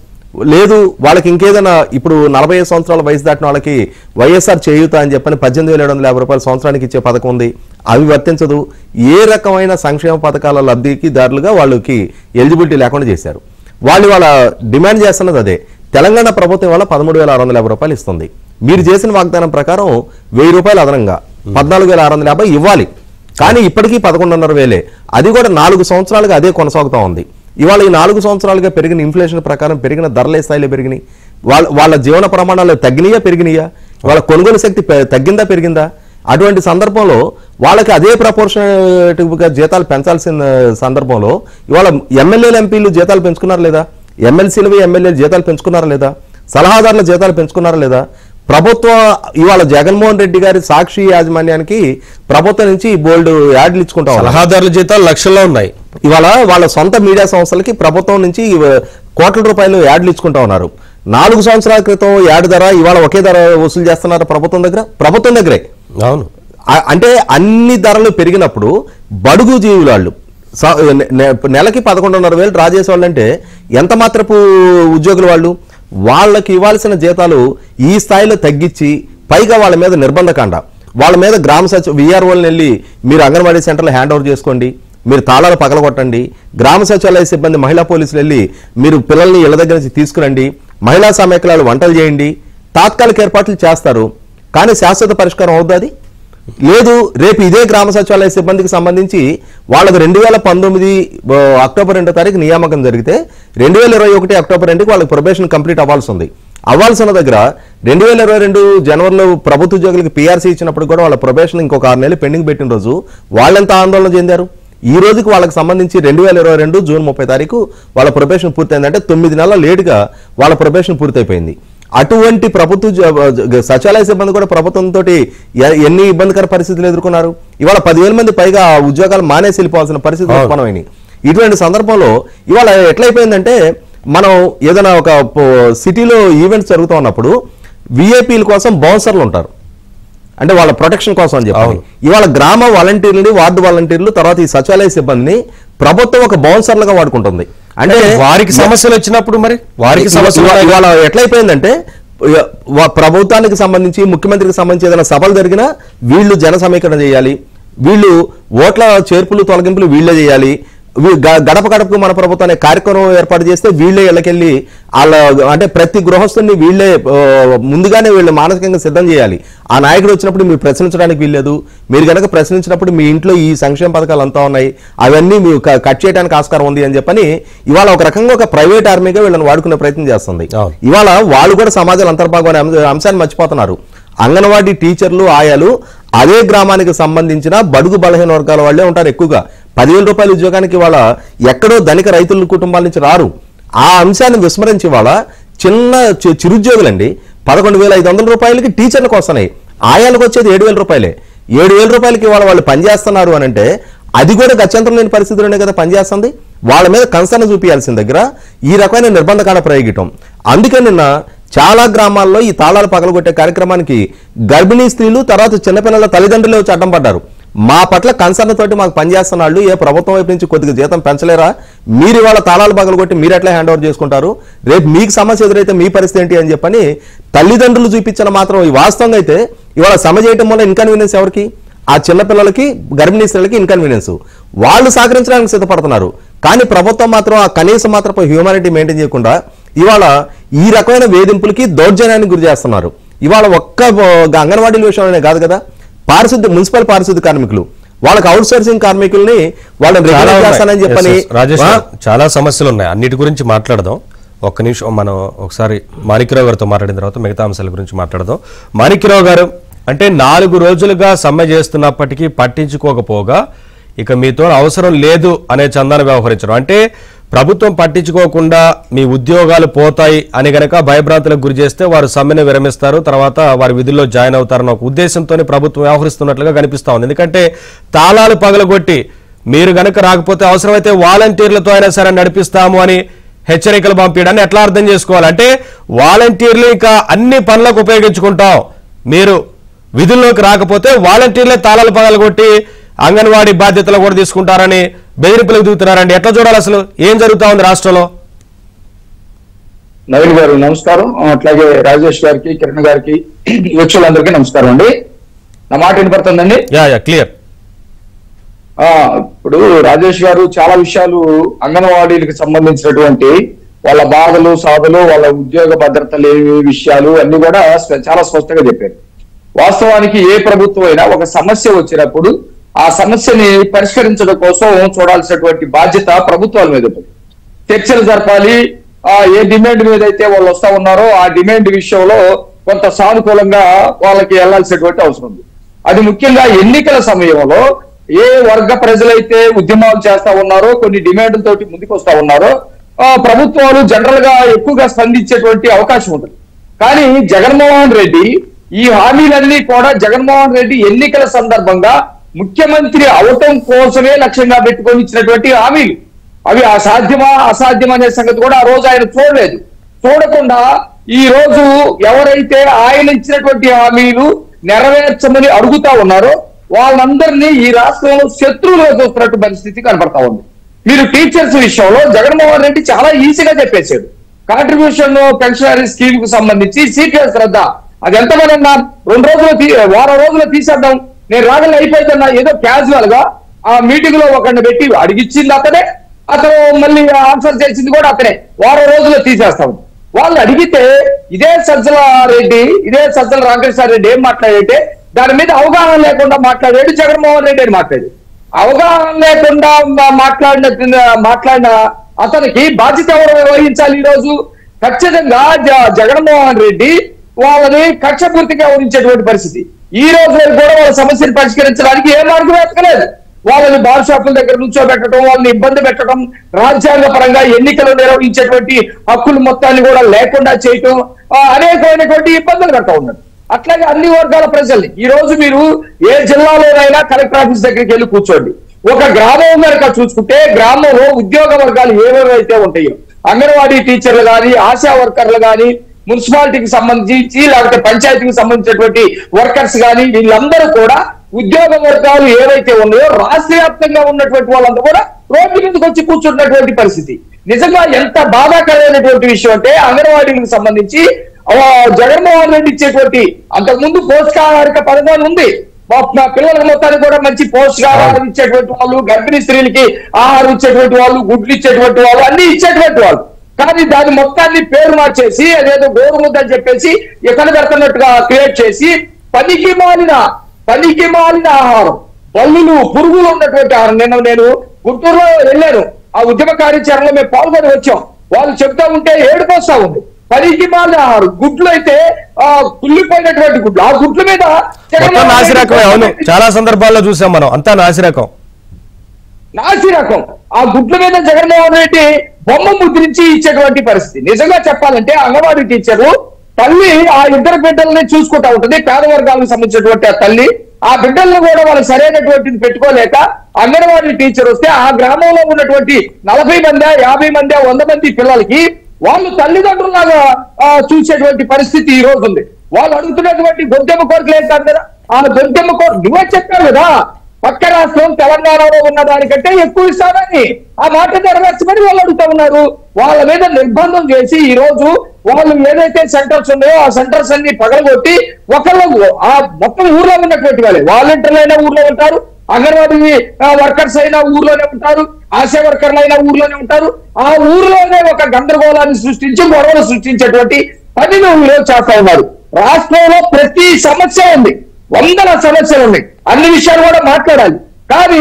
లేదు వాళ్ళకి ఇంకేదైనా ఇప్పుడు 45 సంవత్సరాల వయసు దాటిన వాళ్ళకి వైఎస్ఆర్ చేయూత అని చెప్పని 18,750 రూపాయలు సంవత్సరానికి ఇచ్చే పథకం ఉంది, అవి వర్తించదు. ఏ రకమైన సంక్షేమ పథకాల లబ్ధిదారులుగా వాళ్ళకి ఎలిజిబిలిటీ లేకుండా చేశారు. వాళ్ళ డిమాండ్ చేస్తున్నది అదే. తెలంగాణ ప్రభుత్వం వల్ల 13,650 రూపాయలు ఇస్తుంది. మీరు చేసిన వాగ్దానం ప్రకారం 1,000 రూపాయలు అదనంగా 14,650 ఇవ్వాలి. కానీ ఇప్పటికీ 11,500. అది కూడా 4 సంవత్సరాలుగా అదే కొనసాగుతూ ఉంది. ఇవాళ ఈ 4 సంవత్సరాలుగా పెరిగిన ఇన్ఫ్లేషన్ ప్రకారం పెరిగిన ధరలే స్థాయిలో పెరిగినాయి. వాళ్ళ జీవన ప్రమాణాలు తగ్గినాయా పెరిగినాయా? వాళ్ళ కొనుగోలు శక్తి తగ్గిందా పెరిగిందా? అటువంటి సందర్భంలో వాళ్ళకి అదే ప్రపోర్షనేట్గా జీతాలు పెంచాల్సిన సందర్భంలో ఇవాళ ఎమ్మెల్యేలు ఎంపీలు జీతాలు పెంచుకున్నారా లేదా? ఎమ్మెల్సీలు ఎమ్మెల్యేలు జీతాలు పెంచుకున్నారా లేదా? సలహాదారుల జీతాలు పెంచుకున్నారా లేదా? ప్రభుత్వం ఇవాళ జగన్మోహన్ రెడ్డి గారి సాక్షి యాజమాన్యానికి ప్రభుత్వం నుంచి బోల్డ్ యాడ్లు ఇచ్చుకుంటాం. సలహాదారుల జీతాలు లక్షల్లో ఉన్నాయి. ఇవాళ వాళ్ళ సొంత మీడియా సంస్థలకి ప్రభుత్వం నుంచి కోట్ల రూపాయలు యాడ్లు ఇచ్చుకుంటా ఉన్నారు. 4 సంవత్సరాల క్రితం యాడ్ ధర ఇవాళ ఒకే ధర వసూలు చేస్తున్నారు ప్రభుత్వం దగ్గరే. అవును. అంటే అన్ని ధరలు పెరిగినప్పుడు బడుగు జీవులాళ్ళు నెలకి 11,500 డ్రా చేసేవాళ్ళు అంటే ఎంత మాత్రపు ఉద్యోగులు వాళ్ళు? వాళ్ళకి ఇవ్వాల్సిన జీతాలు ఈ స్థాయిలో తగ్గించి పైగా వాళ్ళ మీద నిర్బంధకాండ, వాళ్ళ మీద గ్రామ విఆర్ఓలను వెళ్ళి మీరు అంగన్వాడీ సెంటర్లో హ్యాండ్ ఓవర్ చేసుకోండి, మీరు తాళాలు పగలగొట్టండి, గ్రామ సచివాలయ సిబ్బంది మహిళా పోలీసులు వెళ్ళి మీరు పిల్లల్ని ఇళ్ల దగ్గర నుంచి తీసుకురండి, మహిళా సమైక్యాలు వంటలు చేయండి, తాత్కాలిక ఏర్పాట్లు చేస్తారు. కానీ శాశ్వత పరిష్కారం అవుతుంది లేదు. రేపు ఇదే గ్రామ సచివాలయ సిబ్బందికి సంబంధించి వాళ్ళకి 2019 అక్టోబర్ 2వ తారీఖు నియామకం జరిగితే 2021 అక్టోబర్ 2కి వాళ్ళకి ప్రొబేషన్ కంప్లీట్ అవ్వాల్సిన దగ్గర 2022 జనవరిలో ప్రభుత్వ ఉద్యోగులకు పీఆర్సీ ఇచ్చినప్పుడు కూడా వాళ్ళ ప్రొబేషన్ ఇంకొక 6 నెలలు పెండింగ్ పెట్టిన రోజు వాళ్ళెంత ఆందోళన చెందారు. ఈ రోజుకి వాళ్ళకి సంబంధించి 2022 జూన్ 30 తారీఖు వాళ్ళ ప్రొబేషన్ పూర్తయిందంటే 9 నెలల లేటుగా వాళ్ళ ప్రొబేషన్ పూర్తయిపోయింది. అటువంటి ప్రభుత్వ సచివాలయ సిబ్బంది కూడా ప్రభుత్వంతో ఎన్ని ఇబ్బందికర పరిస్థితులు ఎదుర్కొన్నారు. ఇవాళ 10,000 మంది పైగా ఉద్యోగాలు మానేసి వెళ్ళిపోవాల్సిన పరిస్థితులు ఉత్పన్నమైనవి. ఇటువంటి సందర్భంలో ఇవాళ ఎట్లయిపోయిందంటే మనం ఏదైనా ఒక సిటీలో ఈవెంట్స్ జరుగుతూ ఉన్నప్పుడు విఐపీల కోసం బౌన్సర్లు ఉంటారు, అంటే వాళ్ళ ప్రొటెక్షన్ కోసం అని చెప్పి. ఇవాళ గ్రామ వాలంటీర్లు, వార్డు వాలంటీర్లు, తర్వాత ఈ సచివాలయ సిబ్బందిని ప్రభుత్వం ఒక బౌన్సర్లుగా వాడుకుంటుంది. అంటే వారికి సమస్యలు వచ్చినప్పుడు మరి వారికి సమస్యలు ఇవాళ ఎట్లయిపోయిందంటే ప్రభుత్వానికి సంబంధించి ముఖ్యమంత్రికి సంబంధించి ఏదైనా సభలు జరిగినా వీళ్ళు జన సమీకరణ చేయాలి, వీళ్ళు ఓట్ల చేర్పులు తొలగింపులు వీళ్ళే చేయాలి, గడప గడపకు మన ప్రభుత్వాన్ని కార్యక్రమం ఏర్పాటు చేస్తే వీళ్ళే ఇళ్ళకెళ్ళి వాళ్ళ అంటే ప్రతి గృహస్థుని వీళ్ళే ముందుగానే వీళ్ళు మానసికంగా సిద్ధం చేయాలి. ఆ నాయకుడు వచ్చినప్పుడు మీరు ప్రశ్నించడానికి వీల్లేదు, మీరు కనుక ప్రశ్నించినప్పుడు మీ ఇంట్లో ఈ సంక్షేమ పథకాలు అంతా ఉన్నాయి అవన్నీ మీరు కట్ చేయడానికి ఆస్కారం ఉంది అని చెప్పని ఇవాళ ఒక రకంగా ఒక ప్రైవేట్ ఆర్మీగా వీళ్ళని వాడుకునే ప్రయత్నం చేస్తుంది. ఇవాళ వాళ్ళు కూడా సమాజంలో అంతర్భాగం అనే అంశాన్ని మర్చిపోతున్నారు. అంగన్వాడీ టీచర్లు, ఆయాలు అదే గ్రామానికి సంబంధించిన బడుగు బలహీన వర్గాల వాళ్ళే ఉంటారు. ఎక్కువగా 10,000 రూపాయల ఉద్యోగానికి వాళ్ళ ఎక్కడో ధనిక రైతుల కుటుంబాల నుంచి రారు. ఆ అంశాన్ని విస్మరించి వాళ్ళ చిన్న చిరుద్యోగులండి 11,500 రూపాయలకి టీచర్లకు వస్తున్నాయి, ఆయాలకు వచ్చేది 7,000 రూపాయలే. 7,000 రూపాయలకి వాళ్ళు పనిచేస్తున్నారు అని అంటే అది కూడా గత్యంతరం లేని పరిస్థితుల్లోనే కదా పనిచేస్తుంది. వాళ్ళ మీద కన్సర్న్ చూపించాల్సిన దగ్గర ఈ రకమైన నిర్బంధకాండ ప్రయోగితం. అందుకే నిన్న చాలా గ్రామాల్లో ఈ తాళాలు పగలగొట్టే కార్యక్రమానికి గర్భిణీ స్త్రీలు, తర్వాత చిన్నపిల్లల తల్లిదండ్రులు వచ్చి అడ్డం పడ్డారు. మా పట్ల కన్సర్న్ తోటి మాకు పనిచేస్తున్నాళ్ళు, ఏ ప్రభుత్వం వైపు నుంచి కొద్దిగా జీతం పెంచలేరా, మీరు ఇవాళ తాళాలు పగలగొట్టి మీరు ఎట్లా హ్యాండ్ ఓవర్ చేసుకుంటారు, రేపు మీకు సమస్య ఎదురైతే మీ పరిస్థితి ఏంటి అని చెప్పని తల్లిదండ్రులు చూపించిన మాత్రం ఈ వాస్తవంగా అయితే ఇవాళ సమ చేయటం వల్ల ఇన్కన్వీనియన్స్ ఎవరికి? ఆ చిన్నపిల్లలకి, గర్భిణీ స్త్రీలకి ఇన్కన్వీనియన్స్. వాళ్ళు సహకరించడానికి సిద్ధపడుతున్నారు. కానీ ప్రభుత్వం మాత్రం ఆ కనీసం మాత్రం హ్యూమానిటీ మెయింటైన్ చేయకుండా ఇవాళ ఈ రకమైన వేధింపులకి, దౌర్జన్యానికి గురి చేస్తున్నారు. ఇవాళ ఒక్క అంగన్వాడీల విషయంలోనే కాదు కదా, మున్సిపల్ పారిశుద్ధ్య కార్మికులు వాళ్ళకి అవుట్ సోర్సింగ్ కార్మికుల్ని వాళ్ళని రెగ్యులర్ చేస్తానని చెప్పని చాలా సమస్యలు ఉన్నాయి. అన్నిటి గురించి మాట్లాడదాం. ఒక్క నిమిషం మనం ఒకసారి మాణిక్యరావు గారితో మాట్లాడిన తర్వాత మిగతా అంశాల గురించి మాట్లాడదాం. మాణిక్యరావు గారు, అంటే 4 రోజులుగా సమ్మె చేస్తున్నప్పటికీ పట్టించుకోకపోగా ఇక మీతో అవసరం లేదు అనే చందాన వ్యవహరించడం, అంటే ప్రభుత్వం పట్టించుకోకుండా మీ ఉద్యోగాలు పోతాయి అని గనక భయభ్రాంతులకు గురి చేస్తే వారు సమ్మెను విరమిస్తారు, తర్వాత వారి విధుల్లో జాయిన్ అవుతారన్న ఒక ఉద్దేశంతోనే ప్రభుత్వం వ్యవహరిస్తున్నట్లుగా కనిపిస్తా ఉంది. ఎందుకంటే తాళాలు పగలగొట్టి మీరు గనక రాకపోతే అవసరమైతే వాలంటీర్లతో అయినా సరే నడిపిస్తాము అని హెచ్చరికలు పంపించడాన్ని ఎట్లా అర్థం చేసుకోవాలి? అంటే వాలంటీర్లు ఇంకా అన్ని పనులకు ఉపయోగించుకుంటాం, మీరు విధుల్లోకి రాకపోతే వాలంటీర్లే తాళాలు పగలగొట్టి అంగన్వాడీ బాధ్యతలు కూడా తీసుకుంటారని బెదిరింపులకు దిగుతున్నారండి. ఎట్లా చూడాలి? అసలు ఏం జరుగుతా ఉంది రాష్ట్రంలో? నవీన్ గారు నమస్కారం. అట్లాగే రాజేష్ గారికి, కిరణ్ గారికి, యువకులందరికీ నమస్కారం అండి. నా మాట వినపడుతుందండి? క్లియర్. ఇప్పుడు రాజేష్ గారు చాలా విషయాలు అంగన్వాడీలకు సంబంధించినటువంటి వాళ్ళ బాధలు, సాధలు, వాళ్ళ ఉద్యోగ భద్రత లేని విషయాలు అన్ని కూడా చాలా స్పష్టంగా చెప్పారు. వాస్తవానికి ఏ ప్రభుత్వం అయినా ఒక సమస్య వచ్చినప్పుడు ఆ సమస్యని పరిష్కరించడం కోసం చూడాల్సినటువంటి బాధ్యత ప్రభుత్వాల మీద ఉంటుంది. చర్చలు జరపాలి. ఏ డిమాండ్ మీద అయితే వాళ్ళు వస్తా ఉన్నారో ఆ డిమాండ్ విషయంలో కొంత సానుకూలంగా వాళ్ళకి వెళ్లాల్సినటువంటి అవసరం ఉంది. అది ముఖ్యంగా ఎన్నికల సమయంలో ఏ వర్గ ప్రజలైతే ఉద్యమాలు చేస్తా ఉన్నారో, కొన్ని డిమాండ్లతోటి ముందుకు వస్తా ఉన్నారో ప్రభుత్వాలు జనరల్ గా ఎక్కువగా స్పందించేటువంటి అవకాశం ఉంటుంది. కానీ జగన్మోహన్ రెడ్డి ఈ హామీలన్నీ కూడా జగన్మోహన్ రెడ్డి ఎన్నికల సందర్భంగా ముఖ్యమంత్రి అవటం కోసమే లక్ష్యంగా పెట్టుకొని ఇచ్చినటువంటి హామీలు. అవి అసాధ్యమా అసాధ్యం అనే సంగతి కూడా ఆ రోజు ఆయన చూడలేదు. చూడకుండా ఈ రోజు ఎవరైతే ఆయన ఇచ్చినటువంటి హామీలు నెరవేర్చమని అడుగుతా ఉన్నారో వాళ్ళందరినీ ఈ రాష్ట్రంలో శత్రువులుగా చూస్తున్నట్టు పరిస్థితి కనపడతా ఉంది. మీరు టీచర్స్ విషయంలో జగన్మోహన్ రెడ్డి చాలా ఈజీగా చెప్పేశాడు. కాంట్రిబ్యూషన్ పెన్షనరీ స్కీమ్ కు సంబంధించి సిపిఎస్ రద్దా, అది ఎంతమందన్నా 2 రోజులు వారం రోజులు తీసేద్దాం, నేను రాగల అయిపోతున్నా ఏదో క్యాజువల్ గా ఆ మీటింగ్ లో ఒకరిని పెట్టి అడిగిచ్చింది అతనే, అతను మళ్ళీ ఆన్సర్ చేసింది కూడా అతనే. వారం రోజుల్లో తీసేస్తాం. వాళ్ళు అడిగితే ఇదే సజ్జల రామకృష్ణారెడ్డి ఏం మాట్లాడంటే దాని మీద అవగాహన లేకుండా మాట్లాడాడు జగన్మోహన్ రెడ్డి అని మాట్లాడు. అవగాహన లేకుండా మాట్లాడిన అతనికి బాధ్యత ఎవరు వహించాలి? ఈ రోజు ఖచ్చితంగా జగన్మోహన్ రెడ్డి వాళ్ళని కక్షపూర్తిగా వహించేటువంటి పరిస్థితి. ఈ రోజు కూడా వాళ్ళ సమస్యను పరిష్కరించడానికి ఏ మార్గం ఎక్కలేదు. వాళ్ళని బార్ షాపుల దగ్గర నుంచోబెట్టడం, వాళ్ళని ఇబ్బంది పెట్టడం, రాజ్యాంగ పరంగా ఎన్నికలు నిర్వహించేటువంటి హక్కులు మొత్తాన్ని కూడా లేకుండా చేయటం, అనేకమైనటువంటి ఇబ్బందులు కట్టా ఉన్నారు. అట్లాగే అన్ని వర్గాల ప్రజల్ని ఈ రోజు మీరు ఏ జిల్లాలోనైనా కలెక్టర్ ఆఫీస్ దగ్గరికి వెళ్ళి కూర్చోండి. ఒక గ్రామం కనుక చూసుకుంటే గ్రామంలో ఉద్యోగ వర్గాలు ఏవేవైతే ఉంటాయో, అంగన్వాడీ టీచర్లు కానీ, ఆశా వర్కర్లు కానీ, మున్సిపాలిటీకి సంబంధించి లేకపోతే పంచాయతీకి సంబంధించినటువంటి వర్కర్స్ కానీ, వీళ్ళందరూ కూడా ఉద్యోగ వర్గాలు ఏవైతే ఉన్నాయో రాష్ట్ర వ్యాప్తంగా ఉన్నటువంటి వాళ్ళంతా కూడా రోడ్ల మీదకి వచ్చి కూర్చున్నటువంటి పరిస్థితి. నిజంగా ఎంత బాధాకరమైనటువంటి విషయం అంటే అంగన్వాడీలకు సంబంధించి జగన్మోహన్ రెడ్డి ఇచ్చేటువంటి అంతకుముందు పోషకాహారిక పథకం ఉంది. మా పిల్లల మొత్తానికి కూడా మంచి పోషకాహారం ఇచ్చేటువంటి వాళ్ళు, గర్భిణీ స్త్రీలకి ఆహారం ఇచ్చేటువంటి వాళ్ళు, గుడ్లు ఇచ్చేటువంటి వాళ్ళు, అన్ని ఇచ్చేటువంటి వాళ్ళు. కానీ దాని మొత్తాన్ని పేరు మార్చేసి అదేదో గోరుముద్ద అని చెప్పేసి ఎక్కడ పెడుతున్నట్టుగా క్రియేట్ చేసి పనికి మాలిన ఆహారం, బల్లులు, పురుగులు ఉన్నటువంటి ఆహారం. నేను గుంటూరులో వెళ్ళాను. ఆ ఉద్యమ కార్యాచరణలో మేము పాల్గొని వచ్చాం. వాళ్ళు చెప్తా ఉంటే ఏడుపోస్తా ఉంది. పనికి మాలిన ఆహారం, గుడ్లు అయితే కుళ్ళిపోయినటువంటి గుడ్లు, ఆ గుడ్ల మీద నాసిరకమే. అవును, చాలా సందర్భాల్లో చూసాం మనం. అంతా నాసిరకం. ఆ గుడ్ల మీద జగన్మోహన్ రెడ్డి బొమ్మ ముద్రించి ఇచ్చేటువంటి పరిస్థితి. నిజంగా చెప్పాలంటే అంగన్వాడీ టీచరు తల్లి ఆ ఇద్దరు బిడ్డల్ని చూసుకుంటా ఉంటుంది. పేద వర్గాలకు సంబంధించినటువంటి ఆ తల్లి ఆ బిడ్డలను కూడా వాళ్ళు సరైనటువంటిది పెట్టుకోలేక అంగన్వాడీ టీచర్ వస్తే ఆ గ్రామంలో ఉన్నటువంటి 40 మంది, 50 మంది, 100 మంది పిల్లలకి వాళ్ళు తల్లిదండ్రులాగా చూసేటువంటి పరిస్థితి ఈ రోజు ఉంది. వాళ్ళు అడుగుతున్నటువంటి గొంతెమ్మ కోరికలు ఏంటారు కదా, ఆ గొంతెమ్మ కోరిక నువ్వే చెప్పావు కదా, పక్క రాష్ట్రం తెలంగాణలో ఉన్న దానికంటే ఎక్కువ ఇస్తారని ఆ మాట నెరవేర్చమని వాళ్ళు అడుగుతా ఉన్నారు. వాళ్ళ మీద నిర్బంధం చేసి ఈ రోజు వాళ్ళు ఏదైతే సెంటర్స్ ఉన్నాయో ఆ సెంటర్స్ అన్ని పగలగొట్టి ఒకళ్ళు ఆ మొత్తం ఊర్లో ఉన్నటువంటి వాళ్ళే, వాలంటీర్లు అయినా ఊర్లో ఉంటారు, అంగన్వాడీ వర్కర్స్ అయినా ఊర్లోనే ఉంటారు, ఆశా వర్కర్లు అయినా ఊర్లోనే ఉంటారు. ఆ ఊర్లోనే ఒక గందరగోళాన్ని సృష్టించి గొడవలు సృష్టించేటువంటి పనిని ఊళ్ళో చేస్తా ఉన్నారు. రాష్ట్రంలో ప్రతి సమస్య ఉంది, వందల సమస్యలు ఉన్నాయి. అన్ని విషయాలు కూడా మాట్లాడాలి. కానీ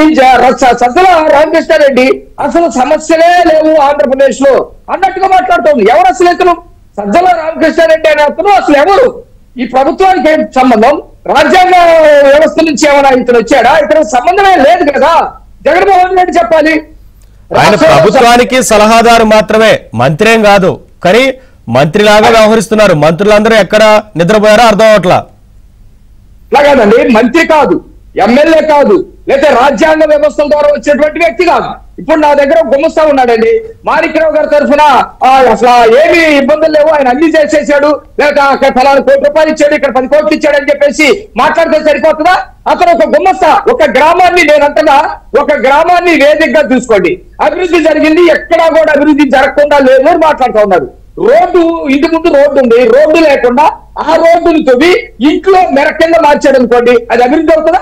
సజ్జల రామకృష్ణారెడ్డి అసలు సమస్యలే లేవు ఆంధ్రప్రదేశ్ లో అన్నట్టుగా మాట్లాడుతోంది. ఎవరు అసలు ఇతను? సజ్జల రామకృష్ణారెడ్డి అనే అతను అసలు ఎవరు? ఈ ప్రభుత్వానికి ఏం సంబంధం? రాజ్యాంగ వ్యవస్థ నుంచి ఏమైనా ఇతను వచ్చాడా? ఇతను సంబంధమే లేదు కదా. జగన్మోహన్ రెడ్డి చెప్పాలి. ఆయన ప్రభుత్వానికి సలహాదారు మాత్రమే, మంత్రేం కాదు. కానీ మంత్రిలాగా వ్యవహరిస్తున్నారు. మంత్రులందరూ ఎక్కడ నిద్రపోయారో అర్థం అవట్లా. అట్లా కాదండి, మంత్రి కాదు, ఎమ్మెల్యే కాదు, లేకపోతే రాజ్యాంగ వ్యవస్థల ద్వారా వచ్చినటువంటి వ్యక్తి కాదు. ఇప్పుడు నా దగ్గర గుమస్తా ఉన్నాడండి, మాణిక్యరావు గారి తరఫున అసలు ఏమి ఇబ్బందులు లేవు, ఆయన అన్ని చేసేసాడు, లేకపోతే అక్కడ ఫలానా ₹1 ఇచ్చాడు, ఇక్కడ 10 కోట్లు ఇచ్చాడు అని చెప్పేసి మాట్లాడితే సరిపోతుందా? అతను ఒక గుమస్తా, ఒక గ్రామాన్ని, నేనంతగా ఒక గ్రామాన్ని వేదికగా చూసుకోండి, అభివృద్ధి జరిగింది, ఎక్కడా కూడా అభివృద్ధి జరగకుండా లేదు అని మాట్లాడుతూ ఉన్నారు. రోడ్డు ఇంటి ముందు రోడ్డు ఉంది, రోడ్డు లేకుండా ఆ రోడ్డుని తవ్వి ఇంట్లో మెరకంగా మార్చాడు అనుకోండి, అది అభివృద్ధి అవుతుందా?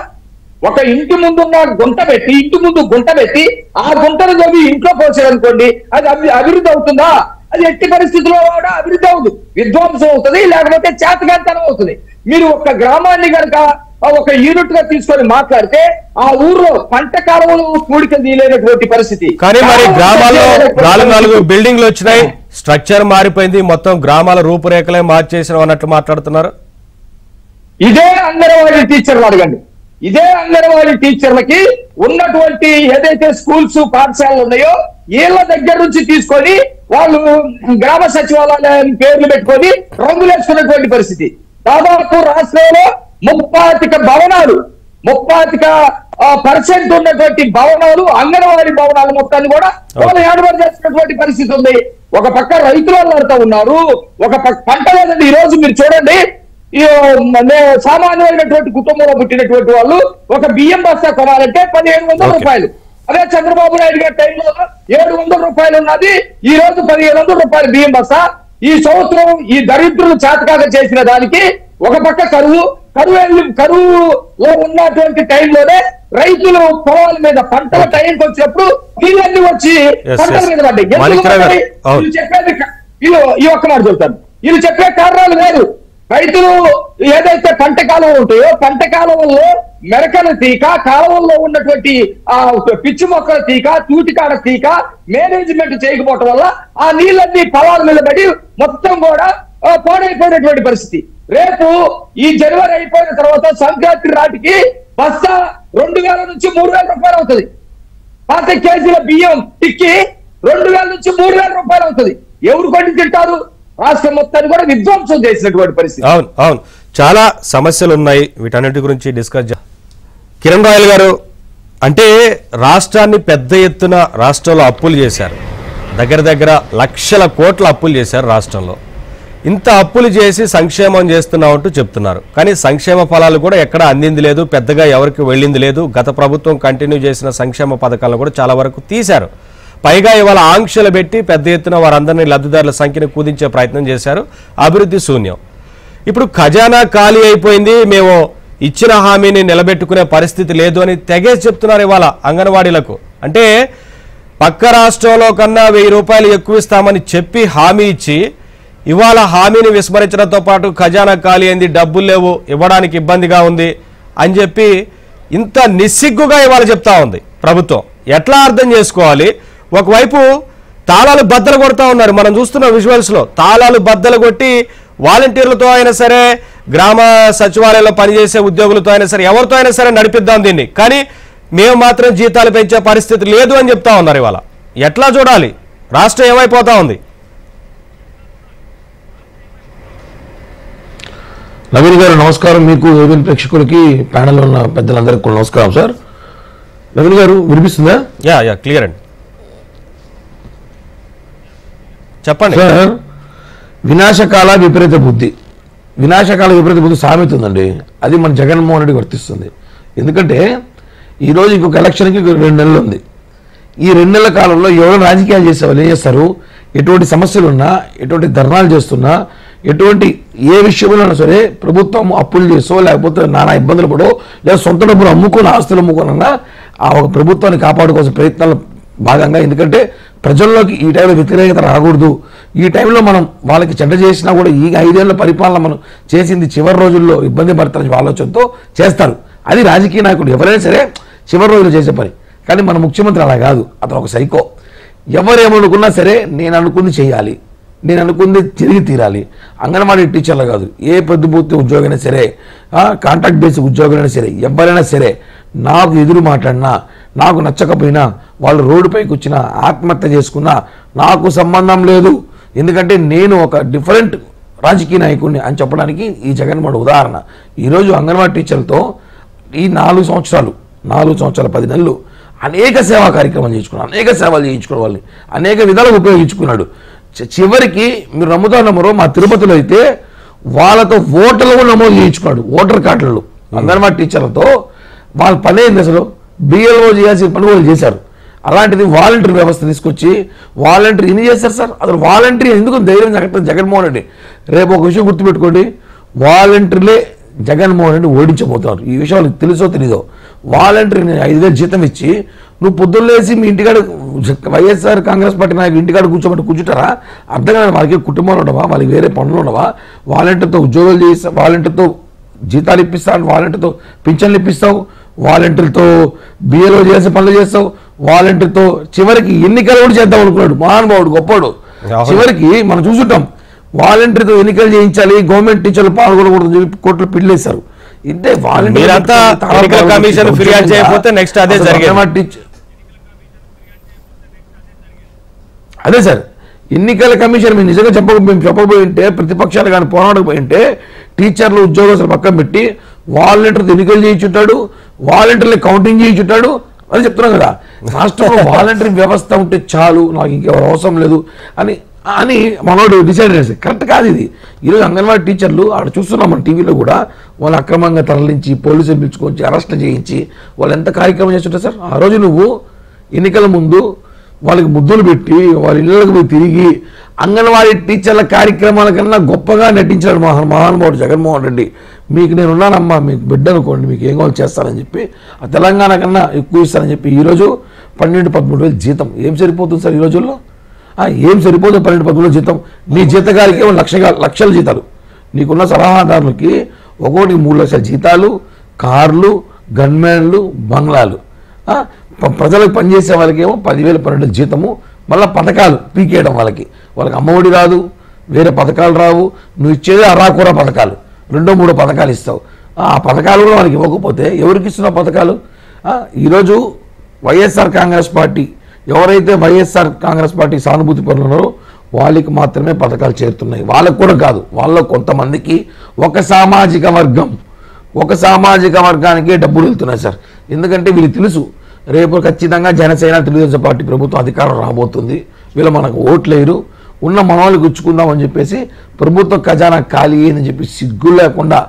ఒక ఇంటి ముందు ఉన్న గుంట పెట్టి, ఇంటి ముందు గుంట పెట్టి ఆ గుంటను తవ్వి ఇంట్లో పోసాడు అనుకోండి, అది అభివృద్ధి అవుతుందా? అది ఎట్టి పరిస్థితుల్లో కూడా అభివృద్ధి అవుతుంది, విధ్వంసం అవుతుంది, లేకపోతే చేతగాంతనం అవుతుంది. మీరు ఒక గ్రామాన్ని కనుక ఒక యూనిట్ గా తీసుకొని మాట్లాడితే ఆ ఊర్లో పంట కాలువలు కూడిక తీయలేనటువంటి పరిస్థితి. కానీ మరి గ్రామాల్లో 4 బిల్డింగ్లు వచ్చినాయి, స్ట్రక్చర్ మారిపోయింది, మొత్తం గ్రామాల రూపురేఖలే మార్చేసిన అన్నట్లు మాట్లాడుతున్నారు. ఇదే అంగన్వాడీ టీచర్లు అడగండి, ఇదే అంగన్వాడీ టీచర్లకి ఉన్నటువంటి ఏదైతే స్కూల్స్ పాఠశాలలు ఉన్నాయో వీళ్ళ దగ్గర నుంచి తీసుకొని వాళ్ళు గ్రామ సచివాలయాన్ని పేర్లు పెట్టుకొని రంగులు వేసుకున్నటువంటి పరిస్థితి. దాదాపు రాష్ట్రంలో 35 భవనాలు, 35% ఉన్నటువంటి భవనాలు, అంగన్వాడీ భవనాలు మొత్తాన్ని కూడా వాళ్ళు ఏర్పాటు చేసినటువంటి పరిస్థితి ఉంది. ఒక పక్క రైతులు అల్లాడుతూ ఉన్నారు, ఒక పక్క పంట లేదండి. ఈ రోజు మీరు చూడండి, సామాన్యమైనటువంటి కుటుంబంలో పుట్టినటువంటి వాళ్ళు ఒక బియ్యం బస్తా కొనాలంటే 1700 రూపాయలు. అదే చంద్రబాబు నాయుడు గారి టైంలో 700 రూపాయలు ఉన్నది, ఈ రోజు 1500 రూపాయలు బియ్యం బస్తా. ఈ సంవత్సరం ఈ దరిద్రులు చేతకాక చేసిన దానికి ఒక పక్క కరువులో ఉన్నటువంటి టైంలోనే రైతులు పొలాల మీద పంటల టైంకి వచ్చినప్పుడు నీళ్ళన్నీ వచ్చి పంటల మీద పడ్డాయి. వీళ్ళు చెప్పేది ఈ ఒక్క మాట చెబుతాను, వీళ్ళు చెప్పే కారణాలు వేరు. రైతులు ఏదైతే పంట కాలువ ఉంటాయో పంట కాలువల్లో మెరకల తీక, కాలువల్లో ఉన్నటువంటి పిచ్చి మొక్కల తీక, తూటికాడ తీక మేనేజ్మెంట్ చేయకపోవటం వల్ల ఆ నీళ్ళన్నీ పొలాల మీద పడి మొత్తం కూడా పాడైపోయినటువంటి పరిస్థితి. రేపు ఈ జనవరి అయిపోయిన తర్వాత సంక్రాంతి నాటికి బస్తా 2000 నుంచి 3000 రూపాయలు అవుతుంది. 5 కేజీల బియ్యం టిక్కి 2000 నుంచి 3000 రూపాయలు అవుతుంది. ఎవరు కొట్టి తింటారు? రాష్ట్రం మొత్తాన్ని కూడా విధ్వంసం చేసినటువంటి పరిస్థితి. అవును అవును, చాలా సమస్యలు ఉన్నాయి, వీటన్నిటి గురించి డిస్కస్. కిరణ్ రాయల్ గారు, అంటే రాష్ట్రాన్ని పెద్ద ఎత్తున రాష్ట్రంలో అప్పులు చేశారు, దగ్గర లక్షల కోట్ల అప్పులు చేశారు రాష్ట్రంలో. ఇంత అప్పులు చేసి సంక్షేమం చేస్తున్నామంటూ చెప్తున్నారు, కానీ సంక్షేమ ఫలాలు కూడా ఎక్కడ అందింది లేదు, పెద్దగా ఎవరికి వెళ్ళింది లేదు. గత ప్రభుత్వం కంటిన్యూ చేసిన సంక్షేమ పథకాలను కూడా చాలా వరకు తీశారు. పైగా ఇవాళ ఆంక్షలు పెట్టి పెద్ద ఎత్తున వారందరినీ లబ్ధిదారుల సంఖ్యను కుదించే ప్రయత్నం చేశారు. అభివృద్ధి శూన్యం. ఇప్పుడు ఖజానా ఖాళీ అయిపోయింది, మేము ఇచ్చిన హామీని నిలబెట్టుకునే పరిస్థితి లేదు అని తెగేసి చెప్తున్నారు ఇవాళ అంగన్వాడీలకు. అంటే పక్క రాష్ట్రంలో కన్నా 1000 రూపాయలు ఎక్కువ ఇస్తామని చెప్పి హామీ ఇచ్చి ఇవాళ హామీని విస్మరించడంతో పాటు ఖజానా ఖాళీ అయింది, డబ్బులు లేవు, ఇవ్వడానికి ఇబ్బందిగా ఉంది అని చెప్పి ఇంత నిస్సిగ్గుగా ఇవాళ చెప్తా ఉంది ప్రభుత్వం. ఎట్లా అర్థం చేసుకోవాలి? ఒకవైపు తాళాలు బద్దలు కొడతా ఉన్నారు, మనం చూస్తున్న విజువల్స్లో తాళాలు బద్దలు కొట్టి వాలంటీర్లతో అయినా సరే, గ్రామ సచివాలయంలో పనిచేసే ఉద్యోగులతో అయినా సరే, ఎవరితో అయినా సరే నడిపిద్దాం దీన్ని, కానీ మేము మాత్రం జీతాలు పెంచే పరిస్థితి లేదు అని చెప్తా ఉన్నారు. ఇవాళ ఎట్లా చూడాలి? రాష్ట్రం ఏమైపోతా ఉంది? నవీన్ గారు నమస్కారం, మీకు ఏబిఎన్ ప్రేక్షకులకి ప్యానెల్లో ఉన్న పెద్దలందరికీ కూడా నమస్కారం. సార్ నవీన్ గారు వినిపిస్తుందా? యా క్లియర్ అండి, చెప్పండి సార్. వినాశకాల విపరీత బుద్ధి సామెత ఉందండి, అది మన జగన్మోహన్ రెడ్డికి వర్తిస్తుంది. ఎందుకంటే ఈరోజు ఇంకొక ఎలక్షన్కి 2 నెలలు ఉంది. ఈ 2 నెలల కాలంలో ఎవరు రాజకీయాలు చేసే వాళ్ళు ఏం చేస్తారు? ఎటువంటి సమస్యలు ఉన్నా, ఎటువంటి ధర్నాలు చేస్తున్నా, ఎటువంటి ఏ విషయంలో సరే ప్రభుత్వం అప్పులు చేసో లేకపోతే నానా ఇబ్బందులు పడో లేదా సొంత డబ్బులు అమ్ముకొని ఆస్తులు అమ్ముకోనన్నా ఆ ఒక ప్రభుత్వాన్ని కాపాడుకోవాల్సిన ప్రయత్నాలు భాగంగా, ఎందుకంటే ప్రజల్లోకి ఈ టైంలో వ్యతిరేకత రాకూడదు, ఈ టైంలో మనం వాళ్ళకి చెడ్డ చేసినా కూడా ఈ 5 ఏళ్ల పరిపాలన మనం చేసింది చివరి రోజుల్లో ఇబ్బంది పడతారని ఆలోచనతో చేస్తారు. అది రాజకీయ నాయకుడు ఎవరైనా సరే చివరి రోజుల్లో చేసే పని. కానీ మన ముఖ్యమంత్రి అలా కాదు, అతను ఒక సైకో. ఎవరేమనుకున్నా సరే నేను అనుకుంది చేయాలి, నేను అనుకుంది తిరిగి తీరాలి. అంగన్వాడీ టీచర్లు కాదు, ఏ పొద్దుపూర్తి ఉద్యోగమైనా సరే, కాంట్రాక్ట్ బేసిక్ ఉద్యోగమైనా సరే, ఎవరైనా సరే నాకు ఎదురు మాట్లాడినా, నాకు నచ్చకపోయినా, వాళ్ళు రోడ్డుపైకి వచ్చినా, ఆత్మహత్య చేసుకున్నా నాకు సంబంధం లేదు. ఎందుకంటే నేను ఒక డిఫరెంట్ రాజకీయ నాయకుడిని అని చెప్పడానికి ఈ జగన్మోహన్ ఉదాహరణ. ఈరోజు అంగన్వాడీ టీచర్లతో ఈ 4 సంవత్సరాలు 10 నెలలు అనేక సేవా కార్యక్రమాలు చేయించుకున్నాడు, అనేక సేవలు చేయించుకున్న వాళ్ళని అనేక విధాలుగా ఉపయోగించుకున్నాడు. చివరికి మీరు నమ్మురో మా తిరుపతిలో అయితే వాళ్ళతో ఓటర్లు కూడా నమోదు చేయించుకున్నాడు. ఓటర్ కార్డులలో అంగన్వాడీ టీచర్లతో వాళ్ళ పని ఏంది? అసలు బిఎల్ఓ చేయాల్సిన పని వాళ్ళు చేశారు. అలాంటిది వాలంటీర్ వ్యవస్థ తీసుకొచ్చి వాలంటీర్ ఎన్ని చేస్తారు సార్? అసలు వాలంటీర్ ఎందుకు ధైర్యం జగన్మోహన్ రెడ్డి? రేపు ఒక విషయం గుర్తుపెట్టుకోండి, వాలంటీర్లే జగన్మోహన్ రెడ్డి ఓడించబోతున్నారు. ఈ విషయం వాళ్ళకి తెలుసో తెలీదో. వాలంటీర్ని 5,000 జీతం ఇచ్చి నువ్వు పొద్దున్నేసి మీ ఇంటికాడ వైఎస్ఆర్ కాంగ్రెస్ పార్టీ నాయకులు ఇంటికాడ కూర్చుంటారా? అర్థం కాదు. వాళ్ళకి కుటుంబాలు ఉండవా? వాళ్ళకి వేరే పనులు ఉండవా? వాలంటీర్తో ఉద్యోగాలు చేసి వాలంటీర్తో జీతాలు ఇప్పిస్తావు, వాలంటీర్తో పింఛన్లు ఇప్పిస్తావు, వాలంటీర్తో బిఏలో చేసే పనులు చేస్తావు, వాలంటీర్తో చివరికి ఎన్నికలు కూడా చేద్దాం అనుకున్నాడు మహానుభావుడు, గొప్పవాడు. చివరికి మనం చూసుంటాం, వాలంటీర్తో ఎన్నికలు చేయించాలి, గవర్నమెంట్ టీచర్లు పాల్గొనకూడదు చెప్పి కోర్టులో పిల్లేశారు. ఇంతే వాలంటీర్. అదే సార్, ఎన్నికల కమిషన్ మీరు నిజంగా చెప్పకపోయి ఉంటే, ప్రతిపక్షాలు కానీ పోరాడకపోయి ఉంటే, టీచర్లు ఉద్యోగస్తులు పక్కన పెట్టి వాలంటీర్తో ఎన్నికలు చేయించుంటాడు, వాలంటీర్లు కౌంటింగ్ చేయించుంటాడు అని చెప్తున్నాం కదా. రాష్ట్రంలో వాలంటీర్ వ్యవస్థ ఉంటే చాలు, నాకు ఇంకెవరు అవసరం లేదు అని అని మనోడు డిసైడ్ చేసి. కరెక్ట్ కాదు ఇది. ఈరోజు అంగన్వాడీ టీచర్లు ఆడ చూస్తున్నాం మన టీవీలో కూడా, వాళ్ళు అక్రమంగా తరలించి పోలీసులు పిలుచుకొచ్చి అరెస్ట్ చేయించి వాళ్ళు ఎంత కార్యక్రమం చేస్తుంటారు సార్. ఆ రోజు నువ్వు ఎన్నికల ముందు వాళ్ళకి ముద్దులు పెట్టి వాళ్ళ ఇళ్ళకి పోయి తిరిగి అంగన్వాడీ టీచర్ల కార్యక్రమాల కన్నా గొప్పగా నటించాడు మహానుభావుడు జగన్మోహన్ రెడ్డి. మీకు నేను ఉన్నానమ్మా, మీకు బిడ్డ అనుకోండి, మీకు ఏం కావాలి చేస్తానని చెప్పి, ఆ తెలంగాణ కన్నా ఎక్కువ ఇస్తానని చెప్పి ఈరోజు 12-13 వేలు జీతం. ఏం సరిపోతుంది సార్ ఈ రోజుల్లో? ఏం సరిపోతుంది 12-13 జీతం? నీ జీతగారికి లక్షల జీతాలు, నీకున్న సలహాదారులకి ఒక్కోటికి 3 లక్షల జీతాలు, కార్లు, గన్మ్యాన్లు, బంగ్లాలు. ప్రజలకు పనిచేసే వాళ్ళకేమో 10,000 12,000 జీతము. మళ్ళీ పథకాలు పీకేయడం, వాళ్ళకి అమ్మఒడి రాదు, వేరే పథకాలు రావు, నువ్వు ఇచ్చేది అరాకూర పథకాలు, 2-3 పథకాలు ఇస్తావు. ఆ పథకాలు కూడా వాళ్ళకి ఇవ్వకపోతే ఎవరికి ఇస్తున్న పథకాలు? ఈరోజు వైఎస్ఆర్ కాంగ్రెస్ పార్టీ, ఎవరైతే వైఎస్ఆర్ కాంగ్రెస్ పార్టీ సానుభూతి పరులు ఉన్నారో వాళ్ళకి మాత్రమే పథకాలు చేరుతున్నాయి. వాళ్ళకు కూడా కాదు, వాళ్ళలో కొంతమందికి ఒక సామాజిక వర్గానికే డబ్బులు వెళ్తున్నాయి సార్. ఎందుకంటే వీళ్ళు తెలుసు, రేపు ఖచ్చితంగా జనసేన తెలుగుదేశం పార్టీ ప్రభుత్వం అధికారం రాబోతుంది, వీళ్ళు మనకు ఓట్లేరు, ఉన్న మనవాళ్ళు గుచ్చుకుందామని చెప్పేసి ప్రభుత్వ ఖజానా ఖాళీ అని చెప్పి సిగ్గు లేకుండా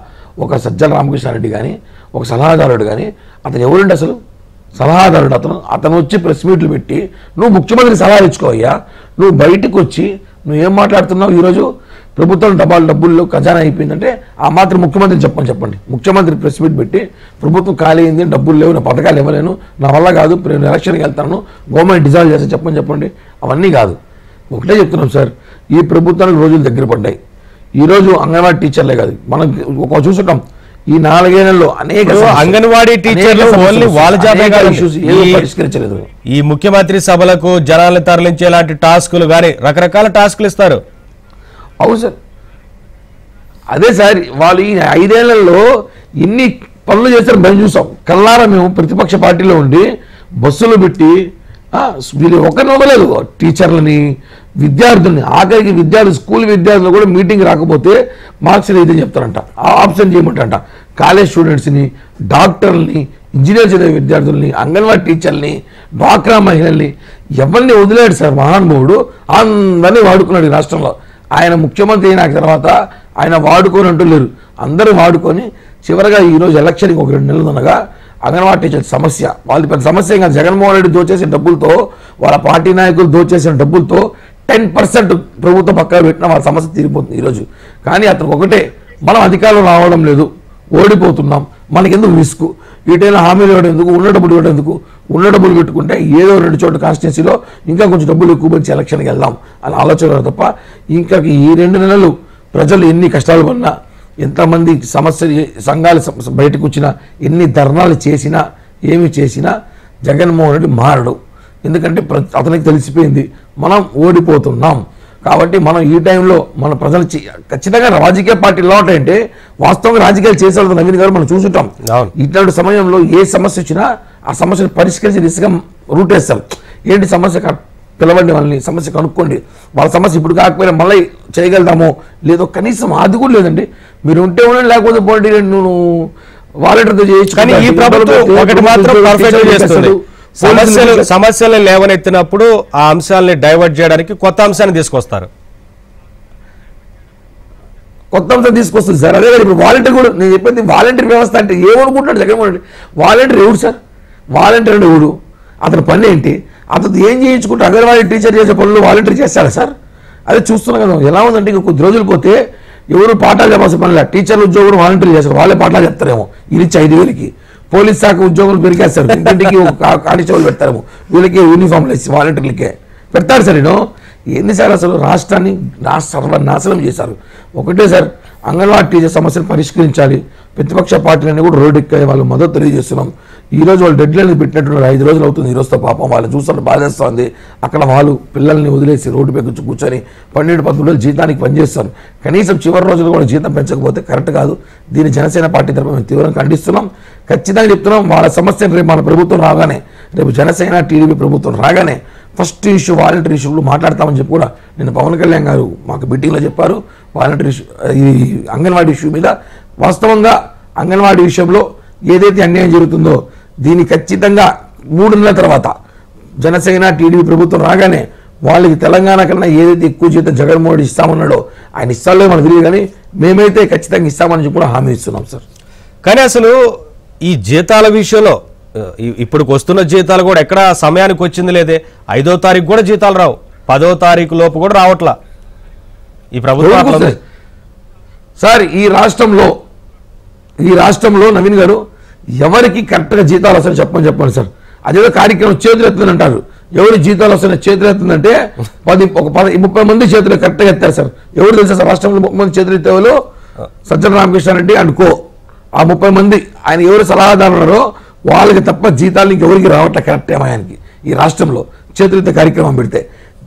ఒక సజ్జల రామకృష్ణారెడ్డి కానీ, ఒక సలహాదారుడు కానీ, అతను ఎవరండి అసలు సలహాదారుడు? అతను వచ్చి ప్రెస్ మీట్లు పెట్టి నువ్వు ముఖ్యమంత్రి సలహా ఇచ్చుకోవయ్యా, నువ్వు బయటకు వచ్చి నువ్వు ఏం మాట్లాడుతున్నావు? ఈరోజు ప్రభుత్వం డబ్బుల్లో ఖజానా అయిపోయిందంటే ఆ మాత్రం ముఖ్యమంత్రి చెప్పండి. ముఖ్యమంత్రి ప్రెస్ మీట్ పెట్టి ప్రభుత్వం ఖాళీ అయింది, డబ్బులు లేవు, నా పథకాలు ఇవ్వలేను, నా వల్ల కాదు, నేను ఎలక్షన్కి వెళ్తాను, గవర్నమెంట్ డిజాల్వ్ చేస్తే చెప్పండి. అవన్నీ కాదు. ఒకటే చెప్తున్నాం సార్, ఈ ప్రభుత్వానికి రోజులు దగ్గర పడ్డాయి. ఈరోజు అంగన్వాడీ టీచర్లే కాదు, మనం ఒక చూసుకుంటాం ఈ 4 ఏళ్లలో అనేక అంగన్వాడీ టీచర్లు ఓన్లీ వాళ్ళ జాబే కాదు, పరిష్కరించలేదు. ఈ ముఖ్యమంత్రి సభలకు జనాలను తరలించేలాంటి టాస్కులు కానీ రకరకాల టాస్కులు ఇస్తారు. అవును సార్, అదే సార్, వాళ్ళు ఈ 5 ఏళ్లలో ఇన్ని పనులు చేస్తారు. మేము చూసాం కల్లారా, మేము ప్రతిపక్ష పార్టీలో ఉండి బస్సులు పెట్టి వీళ్ళు ఒకరిని ఇవ్వలేదు, టీచర్లని, విద్యార్థుల్ని, ఆఖరికి స్కూల్ విద్యార్థులు కూడా మీటింగ్ రాకపోతే మార్క్స్ అయితే చెప్తారంట, ఆప్షన్ చేయమంటారంట. కాలేజ్ స్టూడెంట్స్ని, డాక్టర్లని, ఇంజనీర్ చదివే విద్యార్థుల్ని, అంగన్వాడీ టీచర్ని, డ్వాక్రా మహిళల్ని ఎవరిని వదిలేడు సార్ మహానుభావుడు. అందరినీ వాడుకున్నాడు ఈ రాష్ట్రంలో. ఆయన ముఖ్యమంత్రి అయిన తర్వాత ఆయన వాడుకొని అంటూ లేరు, అందరూ వాడుకొని చివరిగా ఈరోజు ఎలక్షన్కి ఒక 2 నెలలు ఉండగా అంగన్వాడీ టీచర్ సమస్య, వాళ్ళది పెద్ద సమస్య కాదు. జగన్మోహన్ రెడ్డి దోచేసిన డబ్బులతో, వాళ్ళ పార్టీ నాయకులు దోచేసిన డబ్బులతో 10% ప్రభుత్వం పక్కన పెట్టిన వాళ్ళ సమస్య తీరిపోతుంది ఈరోజు. కానీ అతనికి ఒకటే, మనం అధికారంలో రావడం లేదు, ఓడిపోతున్నాం, మనకెందుకు రిస్క్, వీటైనా హామీలు ఇవ్వడం ఎందుకు, ఉన్న డబ్బులు ఇవ్వడం ఎందుకు, ఉన్న డబ్బులు పెట్టుకుంటే ఏదో 2 చోట్ల కాన్స్టిట్యున్సీలో ఇంకా కొంచెం డబ్బులు ఎక్కువ మంచి ఎలక్షన్కి వెళ్దాం అని ఆలోచన తప్ప, ఇంకా ఈ 2 నెలలు ప్రజలు ఎన్ని కష్టాలు పడినా, ఎంతమంది సంఘాలు బయటకు వచ్చినా, ఎన్ని ధర్నాలు చేసినా, ఏమి చేసినా జగన్మోహన్ రెడ్డి మారడు. ఎందుకంటే అతనికి తెలిసిపోయింది మనం ఓడిపోతున్నాం. కాబట్టి మనం ఈ టైంలో మన ప్రజలు ఖచ్చితంగా రాజకీయ పార్టీలు అంటే వాస్తవంగా రాజకీయాలు చేసేవాళ్ళు నవీన్ గారు మనం చూసుంటాం. ఇట్లాంటి సమయంలో ఏ సమస్య వచ్చినా ఆ సమస్యను పరిష్కరించి దిశగా రూట్ వేస్తారు. ఏంటి సమస్య, పిలవండి వాళ్ళని, సమస్య కనుక్కోండి, వాళ్ళ సమస్య ఇప్పుడు కాకపోయినా మళ్ళీ చేయగలుగుతామో లేదో కనీసం అది కూడా లేదండి. మీరు ఉంటే ఉండండి, లేకపోతే పోటీ నువ్వు వాలంటీర్తో చేయొచ్చు. కానీ ఈ ప్రభుత్వం ఒకటి మాత్రం పర్ఫెక్ట్ చేస్తుంది, సమస్యలు లేవనెత్తినప్పుడు ఆ అంశాలని డైవర్ట్ చేయడానికి కొత్త అంశాన్ని తీసుకొస్తారు. కొత్త అంశం తీసుకొస్తుంది సార్. అదే ఇప్పుడు వాలంటీర్ కూడా నేను చెప్పింది, వాలంటీర్ వ్యవస్థ అంటే ఏమనుకుంటున్నాడు జగన్మోహన్ రెడ్డి? వాలంటీర్ ఎవడు సార్? వాలంటీర్ అంటే ఎవడు? అతని పని ఏంటి? అతను ఏం చేయించుకుంటే అంగన్వాడీ టీచర్ చేసే పనులు వాలంటీర్ చేస్తారా సార్? అదే చూస్తున్నాం కదా. ఎలా ఉందంటే ఇంక కొద్ది రోజులు పోతే ఎవరు పాఠాలు చెప్పాల్సిన పనిలే, టీచర్లు ఉద్యోగులు వాలంటీర్లు చేస్తారు, వాళ్ళే పాఠాలు చెప్తారేమో. ఇది 5,000కి పోలీస్ శాఖ ఉద్యోగులు పెరిగేస్తారు, ఇంటింటికి కానిస్టేబుల్ పెడతారేమో, వీళ్ళకి యూనిఫామ్లు వేసి వాలంటీర్లకే పెడతారు సార్. నేను ఏంది సార్ అసలు రాష్ట్రాన్ని సర్వనాశనం చేశారు. ఒకటే సార్, అంగన్వాడీ టీచర్ సమస్యను పరిష్కరించాలి. ప్రతిపక్ష పార్టీలన్నీ కూడా రోడ్డు ఎక్కాయి, వాళ్ళు మద్దతు తెలియజేస్తున్నాం. ఈ రోజు వాళ్ళు డెడ్ లైన్ పెట్టినట్టు 5 రోజులు అవుతుంది. ఈ రోజుతో పాపం వాళ్ళు చూస్తుంటే బాధేస్తుంది. అక్కడ వాళ్ళు పిల్లల్ని వదిలేసి రోడ్డు పై కూర్చొని 12-13 రోజులు జీతానికి పనిచేస్తారు. కనీసం చివరి రోజులు కూడా జీతం పెంచకపోతే కరెక్ట్ కాదు. దీన్ని జనసేన పార్టీ తరఫున మేము తీవ్రంగా ఖండిస్తున్నాం. ఖచ్చితంగా చెప్తున్నాం, వాళ్ళ సమస్యను రేపు మన ప్రభుత్వం రాగానే, రేపు జనసేన టీడీపీ ప్రభుత్వం రాగానే ఫస్ట్ ఇష్యూ వాలంటీర్ ఇష్యూలు మాట్లాడతామని చెప్పి కూడా నిన్న పవన్ కళ్యాణ్ గారు మాకు మీటింగ్లో చెప్పారు. వాలంటీర్ ఇష్యూ, ఈ అంగన్వాడీ ఇష్యూ మీద వాస్తవంగా అంగన్వాడీ విషయంలో ఏదైతే అన్యాయం జరుగుతుందో దీన్ని ఖచ్చితంగా 3 నెలల తర్వాత జనసేన టీడీపీ ప్రభుత్వం రాగానే వాళ్ళకి తెలంగాణ కన్నా ఏదైతే ఎక్కువ జీతం జగన్మోహన్ రెడ్డి ఇస్తామన్నాడో ఆయన ఇస్తాలో మనకు తెలియదు, కానీ మేమైతే ఖచ్చితంగా ఇస్తామని చెప్పి కూడా హామీ ఇస్తున్నాం సార్. కానీ అసలు ఈ జీతాల విషయంలో ఇప్పటికి వస్తున్న జీతాలు కూడా ఎక్కడ సమయానికి వచ్చింది లేదే. 5వ తారీఖు కూడా జీతాలు రావు, 10వ తారీఖు లోపు కూడా రావట్లా ఈ ప్రభుత్వం సార్. ఈ రాష్ట్రంలో నవీన్ గారు ఎవరికి కరెక్ట్గా జీతాలు వస్తాయని చెప్పండి సార్. అదేదో కార్యక్రమం చేతులు ఎత్తుంది అంటారు. ఎవరి జీతాలు వస్తాయని చేతులు ఎత్తుందంటే 30 మంది చేతులు కరెక్ట్గా ఎత్తారు సార్. ఎవరు తెలుసా సార్ రాష్ట్రంలో 30 మంది చేతులు ఎత్తే వాళ్ళు? సజ్జన రామకృష్ణారెడ్డి అండ్ కో. ఆ 30 మంది ఆయన ఎవరు సలహాదారు ఉన్నారో వాళ్ళకి తప్ప జీతాలు ఇంకెవరికి రావట్లే కరెక్ట్ ఆయనకి. ఈ రాష్ట్రంలో చేతులెత్తే కార్యక్రమం పెడితే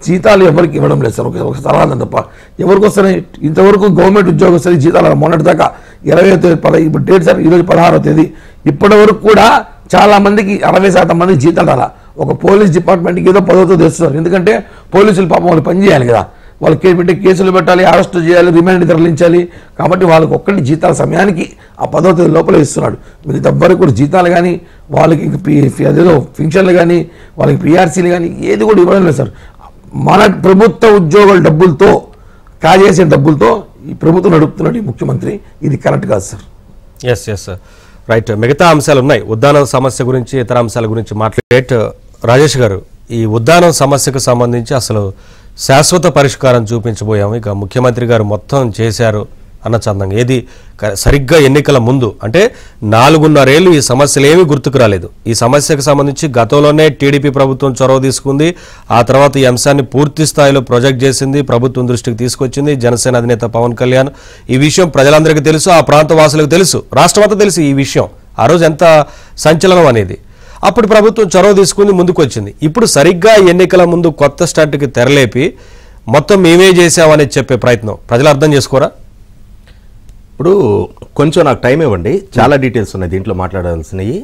జీతాలు ఎవరికి ఇవ్వడం లేదు సార్. ఒక సలహాదారు తప్ప ఎవరికి వస్తున్నాయి ఇంతవరకు? గవర్నమెంట్ ఉద్యోగస్తులు జీతాలు మొన్నటి దాకా 20వ తేదీ, ఇప్పుడు డేట్ సార్ ఈరోజు 16వ తేదీ, ఇప్పటి వరకు కూడా చాలా మందికి 60% మందికి జీతాలు రాలా. ఒక పోలీస్ డిపార్ట్మెంట్కి ఏదో 10వ తేదీ తెస్తున్నారు. ఎందుకంటే పోలీసులు పాపం వాళ్ళు పని చేయాలి కదా, వాళ్ళు కేసులు పెట్టాలి, అరెస్ట్ చేయాలి, రిమాండ్ తరలించాలి. కాబట్టి వాళ్ళకి ఒక్కటి జీతాల సమయానికి ఆ 10వ తేదీ లోపల ఇస్తున్నాడు. మిగతా ఎవ్వరికి కూడా జీతాలు కానీ వాళ్ళకి అదేదో పింఛన్లు కానీ వాళ్ళకి పిఆర్సీలు కానీ ఏది కూడా ఇవ్వడం లేదు సార్. మన ప్రభుత్వ ఉద్యోగుల డబ్బులతో కాజేసే డబ్బులతో ఈ ప్రభుత్వం నడుపుతున్నాడు ఈ ముఖ్యమంత్రి. ఇది కరెక్ట్ కాదు సార్. Yes right. మిగతా అంశాలు ఉన్నాయి, ఉద్దానం సమస్య గురించి ఇతర అంశాల గురించి మాట్లాడే రాజేష్ గారు, ఈ ఉద్దానం సమస్యకు సంబంధించి అసలు శాశ్వత పరిష్కారం చూపించబోయాము. ఇక ముఖ్యమంత్రి గారు మొత్తం చేశారు అన్న చందంగా ఏది సరిగ్గా ఎన్నికల ముందు అంటే 4.5 ఏళ్ళు ఈ సమస్యలు ఏమీ గుర్తుకు రాలేదు. ఈ సమస్యకు సంబంధించి గతంలోనే టీడీపీ ప్రభుత్వం చొరవ తీసుకుంది. ఆ తర్వాత ఈ అంశాన్ని పూర్తి స్థాయిలో ప్రొజెక్ట్ చేసింది, ప్రభుత్వం దృష్టికి తీసుకొచ్చింది. జనసేన అధినేత పవన్ కళ్యాణ్ ఈ విషయం ప్రజలందరికీ తెలుసు, ఆ ప్రాంత వాసులకు తెలుసు, రాష్ట్రం అంతా తెలుసు ఈ విషయం. ఆ రోజు ఎంత సంచలనం అనేది. అప్పుడు ప్రభుత్వం చొరవ తీసుకుంది, ముందుకు వచ్చింది. ఇప్పుడు సరిగ్గా ఎన్నికల ముందు కొత్త స్టార్ట్కి తెరలేపి మొత్తం మేమే చేసామనేది చెప్పే ప్రయత్నం ప్రజలు అర్థం చేసుకోరా? ఇప్పుడు కొంచెం నాకు టైం ఇవ్వండి, చాలా డీటెయిల్స్ ఉన్నాయి దీంట్లో మాట్లాడాల్సినవి.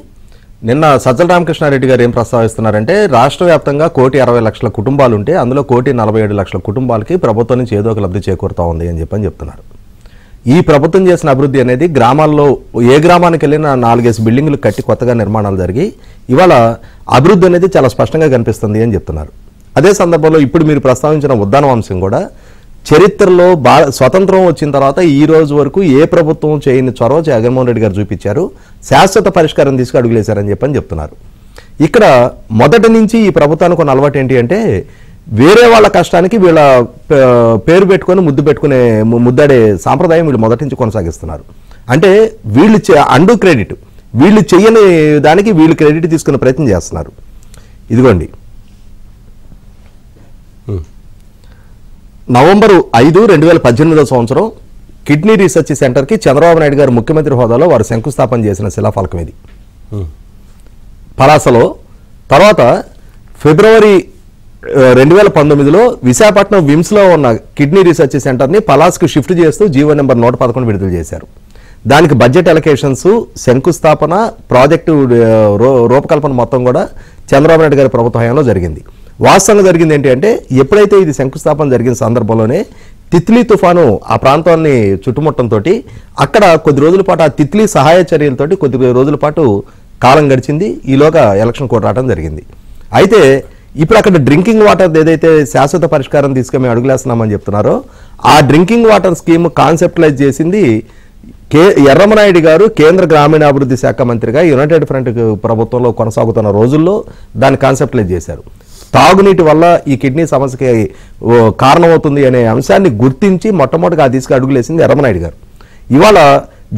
నిన్న సజ్జల రామకృష్ణారెడ్డి గారు ఏం ప్రస్తావిస్తున్నారంటే రాష్ట్ర వ్యాప్తంగా 1,60,00,000 కుటుంబాలు ఉంటే అందులో 1,47,00,000 కుటుంబాలకి ప్రభుత్వం నుంచి ఏదో ఒక లబ్ధి చేకూరుతా ఉంది అని చెప్తున్నారు. ఈ ప్రభుత్వం చేసిన అభివృద్ధి అనేది గ్రామాల్లో ఏ గ్రామానికి వెళ్ళినా 4-5 బిల్డింగ్లు కట్టి కొత్తగా నిర్మాణాలు జరిగి ఇవాళ అభివృద్ధి అనేది చాలా స్పష్టంగా కనిపిస్తుంది అని చెప్తున్నారు. అదే సందర్భంలో ఇప్పుడు మీరు ప్రస్తావించిన ఉద్దానం అంశం కూడా చరిత్రలో స్వతంత్రం వచ్చిన తర్వాత ఈ రోజు వరకు ఏ ప్రభుత్వం చేయని చొరవ జగన్మోహన్ రెడ్డి గారు చూపించారు, శాశ్వత పరిష్కారం తీసుకు అడుగులేశారని చెప్తున్నారు. ఇక్కడ మొదటి నుంచి ఈ ప్రభుత్వానికి కొన్ని అలవాటు ఏంటి అంటే వేరే వాళ్ళ కష్టానికి వీళ్ళ పేరు పెట్టుకొని ముద్దాడే సాంప్రదాయం వీళ్ళు మొదటి నుంచి కొనసాగిస్తున్నారు. అంటే వీళ్ళు అండు క్రెడిట్, వీళ్ళు చేయని దానికి వీళ్ళు క్రెడిట్ తీసుకునే ప్రయత్నం చేస్తున్నారు. ఇదిగోండి, నవంబర్ 5, 2018 సంవత్సరం కిడ్నీ రీసెర్చ్ సెంటర్కి చంద్రబాబు నాయుడు గారు ముఖ్యమంత్రి హోదాలో వారు శంకుస్థాపన చేసిన శిలాఫలకం ఇది పలాసలో. తర్వాత ఫిబ్రవరి 2019లో విశాఖపట్నం విమ్స్లో ఉన్న కిడ్నీ రీసెర్చ్ సెంటర్ని పలాస్కు షిఫ్ట్ చేస్తూ జీవో నెంబర్ 111 విడుదల చేశారు. దానికి బడ్జెట్ అలొకేషన్స్, శంకుస్థాపన, ప్రాజెక్టు రూపకల్పన మొత్తం కూడా చంద్రబాబు నాయుడు గారి ప్రభుత్వ హయాంలో జరిగింది. వాస్తవంగా జరిగింది ఏంటి అంటే ఎప్పుడైతే ఇది శంకుస్థాపన జరిగిన సందర్భంలోనే తిత్లీ తుఫాను ఆ ప్రాంతాన్ని చుట్టుముట్టడంతో అక్కడ కొద్ది రోజుల పాటు ఆ తిత్లీ సహాయ చర్యలతోటి కొద్ది రోజుల పాటు కాలం గడిచింది. ఈలోగా ఎలక్షన్ కోడ్ రావడం జరిగింది. అయితే ఇప్పుడు అక్కడ డ్రింకింగ్ వాటర్ ఏదైతే శాశ్వత పరిష్కారం తీసుకొని మేము అడుగులేస్తున్నామని చెప్తున్నారో ఆ డ్రింకింగ్ వాటర్ స్కీమ్ కాన్సెప్టలైజ్ చేసింది ఎర్రమనాయుడు గారు కేంద్ర గ్రామీణాభివృద్ధి శాఖ మంత్రిగా యునైటెడ్ ఫ్రంట్ ప్రభుత్వంలో కొనసాగుతున్న రోజుల్లో దాన్ని కాన్సెప్టలైజ్ చేశారు. తాగునీటి వల్ల ఈ కిడ్నీ సమస్యకి కారణమవుతుంది అనే అంశాన్ని గుర్తించి మొట్టమొదటిగా ఆ దిశగా అడుగులేసింది ఎర్రమనాయుడు గారు. ఇవాళ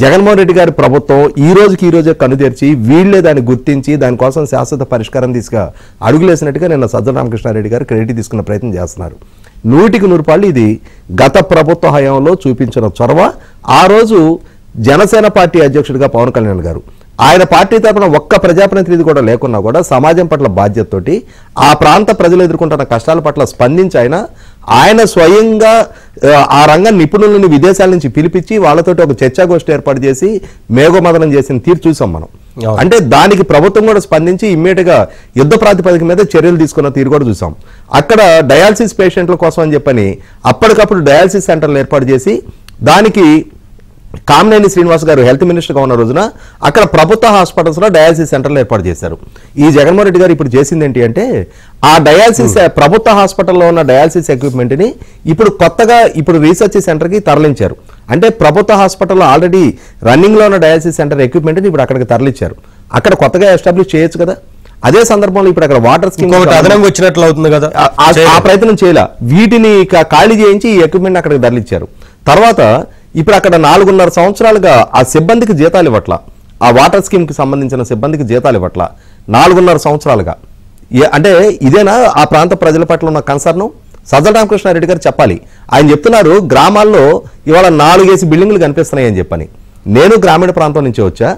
జగన్మోహన్ రెడ్డి గారి ప్రభుత్వం ఈ రోజే కన్నుతెరిచి వీళ్లే దాన్ని గుర్తించి దానికోసం శాశ్వత పరిష్కారం తీసుగా అడుగులేసినట్టుగా నిన్న సజ్జల రామకృష్ణారెడ్డి గారు క్రెడిట్ తీసుకున్న ప్రయత్నం చేస్తున్నారు. 100% ఇది గత ప్రభుత్వ హయాంలో చూపించిన చొరవ. ఆ రోజు జనసేన పార్టీ అధ్యక్షుడిగా పవన్ కళ్యాణ్ గారు ఆయన పార్టీ తరఫున ఒక్క ప్రజాప్రతినిధి కూడా లేకున్నా కూడా సమాజం పట్ల బాధ్యతతోటి ఆ ప్రాంత ప్రజలు ఎదుర్కొంటున్న కష్టాల పట్ల స్పందించి ఆయన స్వయంగా ఆ రంగ నిపుణులను విదేశాల నుంచి పిలిపించి వాళ్ళతోటి ఒక చర్చాగోష్ఠి ఏర్పాటు చేసి మేఘమదనం చేసిన తీరు చూసాం మనం. అంటే దానికి ప్రభుత్వం కూడా స్పందించి ఇమ్మీడియట్ గా యుద్ధ ప్రాతిపదిక మీద చర్యలు తీసుకున్న తీరు కూడా చూసాం. అక్కడ డయాలసిస్ పేషెంట్ల కోసం అని చెప్పని అప్పటికప్పుడు డయాలసిస్ సెంటర్లు ఏర్పాటు చేసి దానికి కామినేని శ్రీనివాస్ గారు హెల్త్ మినిస్టర్గా ఉన్న రోజున అక్కడ ప్రభుత్వ హాస్పిటల్స్లో డయాలసిస్ సెంటర్లు ఏర్పాటు చేశారు. ఈ జగన్మోహన్ రెడ్డి గారు ఇప్పుడు చేసింది ఏంటి అంటే ఆ డయాలసిస్ ప్రభుత్వ హాస్పిటల్లో ఉన్న డయాలసిస్ ఎక్విప్మెంట్ని ఇప్పుడు కొత్తగా రీసెర్చ్ సెంటర్కి తరలించారు. అంటే ప్రభుత్వ హాస్పిటల్లో ఆల్రెడీ రన్నింగ్లో ఉన్న డయాలసిస్ సెంటర్ ఎక్విప్మెంట్ని ఇప్పుడు అక్కడికి తరలించారు. అక్కడ కొత్తగా ఎస్టాబ్లిష్ చేయొచ్చు కదా. అదే సందర్భంలో ఇప్పుడు అక్కడ వాటర్ స్కీమ్ అదనంగా వచ్చినట్లు అవుతుంది కదా, ఆ ప్రయత్నం చేయాల. వీటిని ఖాళీ చేయించి ఈ ఎక్విప్మెంట్ అక్కడికి తరలించారు. తర్వాత ఇప్పుడు అక్కడ 4.5 సంవత్సరాలుగా ఆ సిబ్బందికి జీతాలు ఇవ్వట్ల, ఆ వాటర్ స్కీమ్ కి సంబంధించిన సిబ్బందికి జీతాలు ఇవ్వట్ల 4.5 సంవత్సరాలుగా. అంటే ఇదేనా ఆ ప్రాంత ప్రజల పట్ల ఉన్న కన్సర్ను? సజ్జల రామకృష్ణారెడ్డి గారు చెప్పాలి. ఆయన చెప్తున్నారు గ్రామాల్లో ఇవాళ 4 బిల్డింగ్లు కనిపిస్తున్నాయి అని చెప్పని. నేను గ్రామీణ ప్రాంతం నుంచి వచ్చా,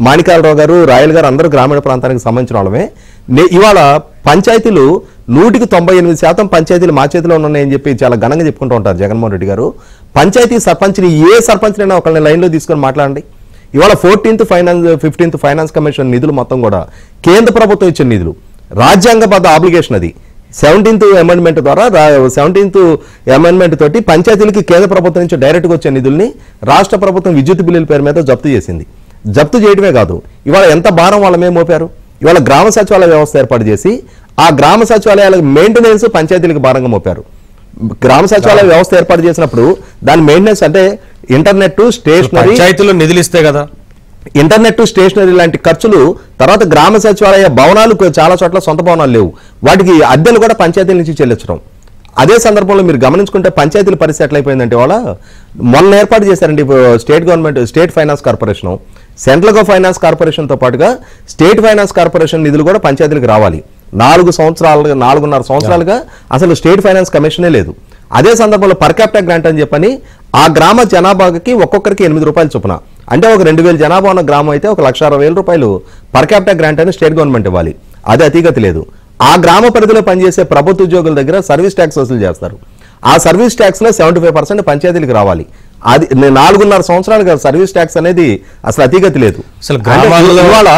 మాణికాలరావు గారు, రాయల్ గారు అందరూ గ్రామీణ ప్రాంతానికి సంబంధించిన వాళ్ళమే. ఇవాళ పంచాయతీలు 198% పంచాయతీలు మా చేతిలో ఉన్నాయని చెప్పి చాలా ఘనంగా చెప్పుకుంటూ ఉంటారు జగన్మోహన్ రెడ్డి గారు. పంచాయతీ సర్పంచ్ని ఏ సర్పంచ్నైనా ఒకళ్ళని లైన్లో తీసుకొని మాట్లాడండి. ఇవాళ 15th ఫైనాన్స్ కమిషన్ నిధులు మొత్తం కూడా కేంద్ర ప్రభుత్వం ఇచ్చిన నిధులు, రాజ్యాంగబద్ధ ఆబ్లిగేషన్ అది. 17th అమెండ్మెంట్ ద్వారా 17th అమెండ్మెంట్ తోటి పంచాయతీలకి కేంద్ర ప్రభుత్వం నుంచి డైరెక్ట్గా వచ్చే నిధుల్ని రాష్ట్ర ప్రభుత్వం విద్యుత్ బిల్లుల పేరు మీద జప్తు చేసింది. జప్తు చేయడమే కాదు, ఇవాళ ఎంత భారం వాళ్ళ మీద మోపారు. ఇవాళ గ్రామ సచివాలయ వ్యవస్థ ఏర్పాటు చేసి ఆ గ్రామ సచివాలయాల మెయింటెనెన్స్ పంచాయతీలకు భారంగా మోపారు. గ్రామ సచివాలయ వ్యవస్థ ఏర్పాటు చేసినప్పుడు దాని మెయింటెనెన్స్ అంటే ఇంటర్నెట్, స్టేషనరీ, పంచాయతీలు నిధులు ఇస్తే కదా ఇంటర్నెట్, స్టేషనరీ లాంటి ఖర్చులు. తర్వాత గ్రామ సచివాలయ భవనాలు చాలా చోట్ల సొంత భవనాలు లేవు, వాటికి అద్దెలు కూడా పంచాయతీల నుంచి చెల్లించడం. అదే సందర్భంలో మీరు గమనించుకుంటే పంచాయతీల పరిస్థితి ఎట్లయిపోయిందంటే వాళ్ళ మొన్న ఏర్పాటు చేశారండి state government, state finance corporation, central finance కార్పొరేషన్తో పాటుగా స్టేట్ ఫైనాన్స్ కార్పొరేషన్ నిధులు కూడా పంచాయతీలకు రావాలి. 4.5 సంవత్సరాలుగా అసలు స్టేట్ ఫైనాన్స్ కమిషనే లేదు. అదే సందర్భంలో పర్ క్యాపిటల్ గ్రాంట్ అని చెప్పని ఆ గ్రామ జనాభాకి ఒక్కొక్కరికి 8 రూపాయలు చొప్పున, అంటే ఒక 2000 జనాభా ఉన్న గ్రామం అయితే 1,60,000 రూపాయలు పర్ క్యాపిటల్ గ్రాంట్ అని స్టేట్ గవర్నమెంట్ ఇవ్వాలి. అది అతిగతి లేదు. ఆ గ్రామ పరిధిలో పనిచేసే ప్రభుత్వ ఉద్యోగుల దగ్గర సర్వీస్ ట్యాక్స్ వసూలు చేస్తారు. ఆ సర్వీస్ ట్యాక్స్ లో 75% పంచాయతీలకు రావాలి. అది 4.5 సంవత్సరాలుగా సర్వీస్ ట్యాక్స్ అనేది అసలు అతిగతి లేదు. అసలు ఇవాళ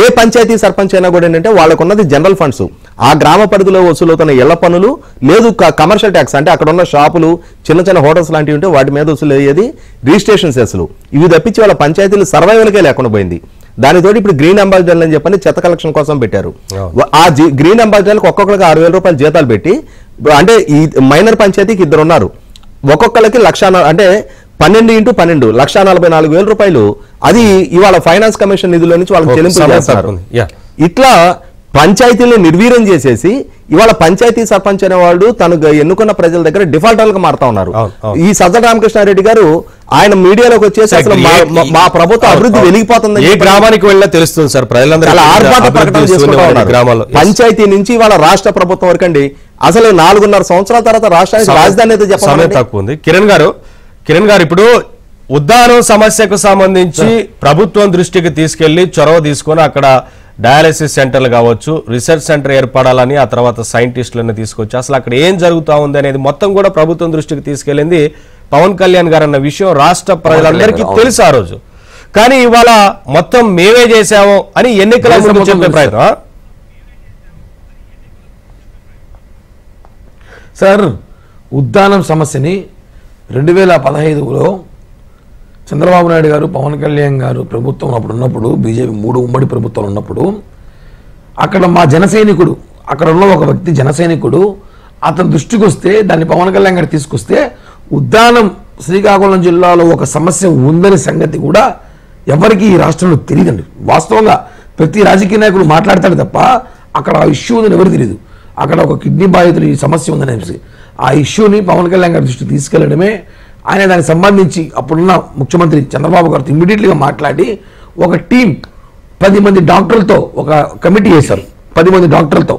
ఏ పంచాయతీ సర్పంచ్ అయినా కూడా ఏంటంటే వాళ్ళకు ఉన్నది జనరల్ ఫండ్స్, ఆ గ్రామ పరిధిలో వసూలవుతున్న ఇళ్ల పన్నులు, లేదు కమర్షియల్ ట్యాక్స్ అంటే అక్కడ ఉన్న షాపులు, చిన్న చిన్న హోటల్స్ లాంటివి ఉంటే వాటి మీద వసూలు అయ్యేది రిజిస్ట్రేషన్ సెస్లు. ఇవి తప్పించి వాళ్ళ పంచాయతీలు సర్వైవల్కే లేకుండా పోయింది. దానితోటి ఇప్పుడు గ్రీన్ అంబాసిడర్లు అని చెప్పని చెత్త కలెక్షన్ కోసం పెట్టారు. ఆ గ్రీన్ అంబాసిడర్లకు ఒక్కొక్కరికి 6,000 రూపాయలు జీతాలు పెట్టి, అంటే ఈ మైనర్ పంచాయతీకి 2 ఉన్నారు, ఒక్కొక్కరికి 1,00,000 అంటే 12 × 12 1,44,000 రూపాయలు అది ఇవాళ ఫైనాన్స్ కమిషన్ నిధుల నుంచి వాళ్ళకి చెల్లింపులు చేస్తారు. ఇట్లా పంచాయతీలను నిర్వీర్యం చేసేసి ఇవాళ పంచాయతీ సర్పంచ్ అనే వాళ్ళు తను ఎన్నుకున్న ప్రజల దగ్గర డిఫాల్టర్లుగా మారుతా ఉన్నారు. ఈ సజ్జల రామకృష్ణారెడ్డి గారు ఆయన మీడియాలోకి వచ్చేసి అసలు మా ప్రభుత్వం అభివృద్ధి వెలిగిపోతుంది, ఏ గ్రామానికి వెళ్ళినా తెలుస్తుంది సార్, ప్రజలందరూ ఆర్భాట ప్రకటన చేసుకుంటూ ఉన్నారు. పంచాయతీ నుంచి ఇవాళ రాష్ట్ర ప్రభుత్వం వరకు అండి. అసలు 4.5 సంవత్సరాల తర్వాత రాష్ట్రానికి రాజధాని అయితే చెప్పడం తక్కువ ఉంది. కిరణ్ గారు ఇప్పుడు ఉద్దానం సమస్యకు సంబంధించి ప్రభుత్వం దృష్టికి తీసుకెళ్లి చొరవ తీసుకొని అక్కడ డయాలసిస్ సెంటర్లు కావచ్చు, రీసెర్చ్ సెంటర్ ఏర్పడాలని, ఆ తర్వాత సైంటిస్టులను తీసుకొచ్చి అసలు అక్కడ ఏం జరుగుతా ఉంది అనేది మొత్తం కూడా ప్రభుత్వం దృష్టికి తీసుకెళ్ళింది పవన్ కళ్యాణ్ గారు అన్న విషయం రాష్ట్ర ప్రజలందరికీ తెలుసు ఆ రోజు. కానీ ఇవాళ మొత్తం మేమే చేశాము అని ఎన్నికల ముందు చెప్పే ప్రయత్నం. సార్, ఉద్దానం సమస్యని 2015లో చంద్రబాబు నాయుడు గారు, పవన్ కళ్యాణ్ గారు ప్రభుత్వం అప్పుడు ఉన్నప్పుడు, బీజేపీ 3 ఉమ్మడి ప్రభుత్వాలు ఉన్నప్పుడు అక్కడ మా జనసైనికుడు, అక్కడ ఉన్న ఒక వ్యక్తి జనసైనికుడు అతని దృష్టికి వస్తే, దాన్ని పవన్ కళ్యాణ్ గారు తీసుకొస్తే ఉద్దానం శ్రీకాకుళం జిల్లాలో ఒక సమస్య ఉందనే సంగతి కూడా ఎవరికి ఈ రాష్ట్రంలో తెలియదండి. వాస్తవంగా ప్రతి రాజకీయ నాయకుడు మాట్లాడతాడు తప్ప అక్కడ ఆ ఇష్యూ ఉందని ఎవరు తెలియదు. అక్కడ ఒక కిడ్నీ బాధితులు ఈ సమస్య ఉందని ఆ ఇష్యూని పవన్ కళ్యాణ్ గారి దృష్టికి తీసుకెళ్లడమే. ఆయన దానికి సంబంధించి అప్పుడున్న ముఖ్యమంత్రి చంద్రబాబు గారితో ఇమ్మీడియట్లీగా మాట్లాడి ఒక టీం 10 మంది డాక్టర్లతో ఒక కమిటీ వేశారు. 10 మంది డాక్టర్లతో